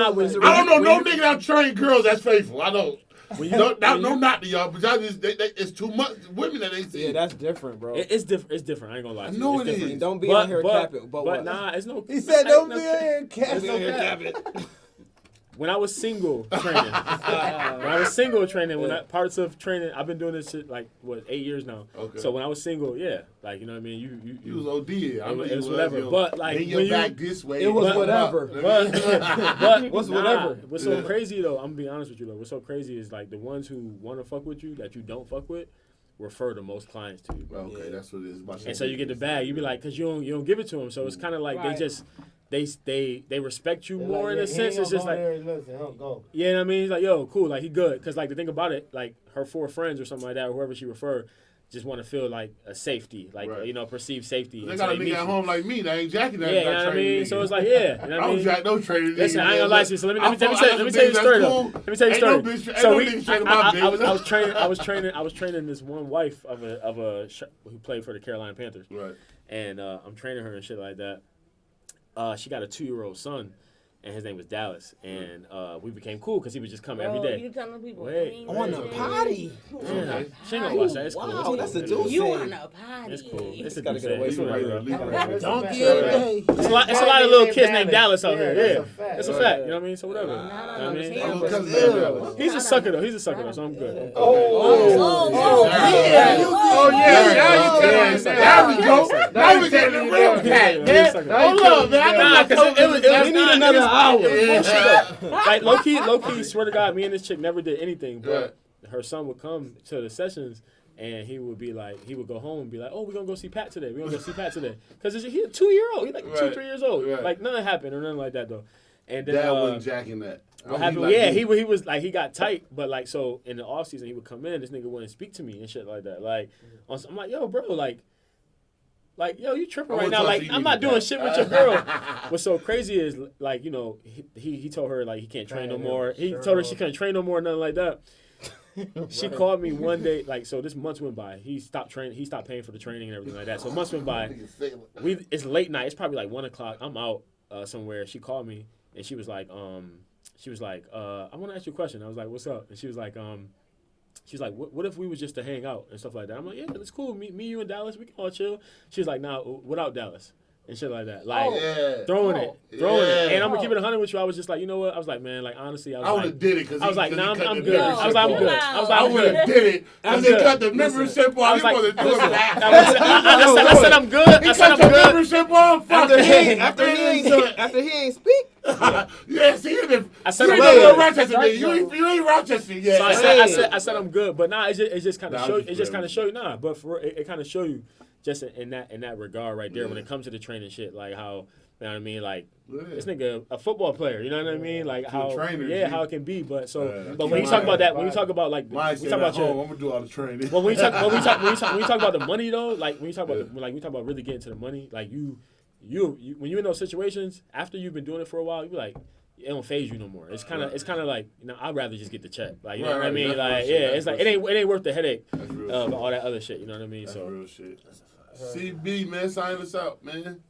know no when you- nigga that train girls that's faithful. I don't. when you- No, not to y'all, but y'all just it's too much women that they see. Yeah, that's different, bro. It's different. It's different. I ain't gonna lie. I to you. know It's it different. is. Don't be out here capping. But what? nah, it's no. He said, ain't "Don't no be cap. here and catch Don't be no out here cap." When I was single training, when I parts of training, I've been doing this shit like 8 years now. Okay. So when I was single, yeah, like you know what I mean. You was OD. I know It you was whatever, yo, but, like, lean your when you- back this way. It was and whatever. up. But What's nah, whatever? What's so Yeah. crazy though? I'm gonna be honest with you though. What's so crazy is like the ones who want to fuck with you that you don't fuck with refer the most clients to you. Okay, Yeah. that's what it is. About And so you get the bag. You be like, cause you don't give it to them. So it's kind of like Right. they just they respect you They're more like, in yeah, a he sense. ain't It's gonna just go like. there and listen, he'll go. Yeah, you know what I mean? He's like, yo, cool, like, he good. Because, like, the thing about it, like, her 4 friends or something like that, or whoever she referred, just want to feel, like, a safety. Like, Right. you know, perceived safety. They until got a meet nigga at you. home like me that ain't jacking that. Yeah, you know what I mean? So it's like, yeah. You know I what I don't mean? jack no training. Listen, I ain't gonna lie to you. So let me I tell you got a some story bitches though. that's cool. Let me tell you a Ain't no story. bitch- ain't So no we, nigga training my bitch. I was training this one wife of who played for the Carolina Panthers, Right. and I'm training her and shit like that. She got a 2-year-old son, and his name was Dallas, and we became cool because he would just come every Bro, day. You telling people. Wait. I want a potty. Yeah. She ain't gonna watch that. It's cool. Wow, that's a It's juice. cool. You want a potty. It's cool. It's a Gotta good get away say. from It's her, right, bro. bro. Donkey Right. every day. It's a lot of little kids named Dallas out here. that's Yeah, a fact. it's a Right. fact. You know what I mean? So whatever. No, You know what I no, mean? no, I'm no. cousin Yeah. Dallas. He's a sucker though. So I'm good. Oh, yeah. Oh, yeah. Now you telling me. There we go. Now Now you we getting the telling me real that. cat, Yeah, man. sucker. Hold up, man. I know Nah, my 'cause it was We need another hour. Yeah. Like low key, swear to God, me and this chick never did anything, but Right. her son would come to the sessions and he would be like, he would go home and be like, oh, we're gonna go see Pat today. Because he's a 2-year-old. He's like Right. 2-3 years old. Right. Like nothing happened or nothing like that though. And then Dad wasn't jacking that. what happened? Yeah, he was like, he got tight, but like, so in the off season he would come in, this nigga wouldn't speak to me and shit like that. Like, I'm like, yo, bro, like, yo, you tripping I right wanna now? talk Like, to you I'm not about doing that. shit with your girl. What's so crazy is, like, you know, he told her like he can't train no Train more. him, He sure told her enough. she couldn't train no more, nothing like that. She called me one day, like, so this months went by. He stopped training. He stopped paying for the training and everything like that. So months went by. It's late night. It's probably like 1:00. I'm out somewhere. She called me and she was like, I want to ask you a question. I was like, what's up? And she was like, what if we was just to hang out and stuff like that? I'm like, yeah, it's cool. Me, you, and Dallas, we can all chill. She was like, nah, without Dallas and shit like that. Like Yeah. throwing it. And I'm gonna Oh. keep it 100 with you. I was just like, you know what? I was like, man, like honestly, I would have did it because I was like, nah, I'm good. No, I was like, I'm good. I was like, I I'm would good. have did it because I'm they good. cut the membership I off. was He like, wanted to do it listen, back. I said I'm good. I He said cut I'm the good. membership off. Fuck After it. he ain't speak. Yeah, see, you I said ain't I'm no good. Rochester, man. You ain't Rochester yet. So I said I'm good, but nah, it just kind of Nah, show. I'm just It just playing kind of with show you, but for it kind of show you just in that regard right there when it comes to the training shit, like how You know what I mean? Like Yeah. this nigga a football player. You know what I mean? Like To how a trainer, yeah, G. how it can be. But so Yeah. but when you talk about that, when you talk about like Mine we said talk at about your home, I'm gonna do all the training. But when you talk about the money though, like when you talk about when you talk about really getting to the money, like you when you're in those situations after you've been doing it for a while, you be like it don't phase you no more. It's kind of like I'd rather just get the check. Like you know what I mean? Right, Like shit, yeah, that's it's like real it ain't worth the headache That's real of shit. all that other shit. You know what I mean? That's So real shit. CB, man, sign us out, man.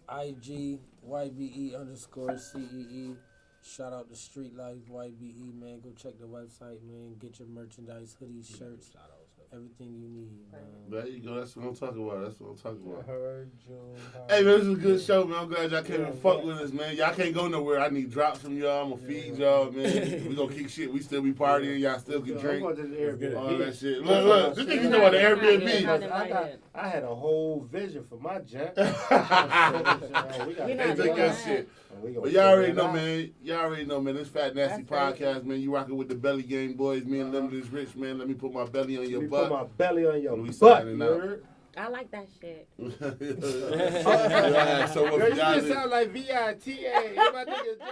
IG YBE_CEE. Shout out to Street Life YBE, man. Go check the website, man. Get your merchandise, hoodies, shirts, everything you need, man. There you go. That's what I'm talking about. Heard you. Hey, man, this is a good show, man. I'm glad y'all came and fuck with us, man. Y'all can't go nowhere. I need drops from y'all. I'm going to feed y'all, man. We going to kick shit. We still be partying. Y'all still can drink. All that shit. Look. This nigga know about the Airbnb. I had a whole vision for my jet. We Hey, not take doing that that. shit. But y'all already know, man. Y'all already know, man. This Fat Nasty That's Podcast, man. You rocking with the Belly Gang boys. Me and Limited is Rich, man. Let me put my belly on your Let me butt. put my belly on your We butt, signing out. nerd. I like that shit. Yeah, so what Girl, you y'all just do- sound like VITA. My nigga J.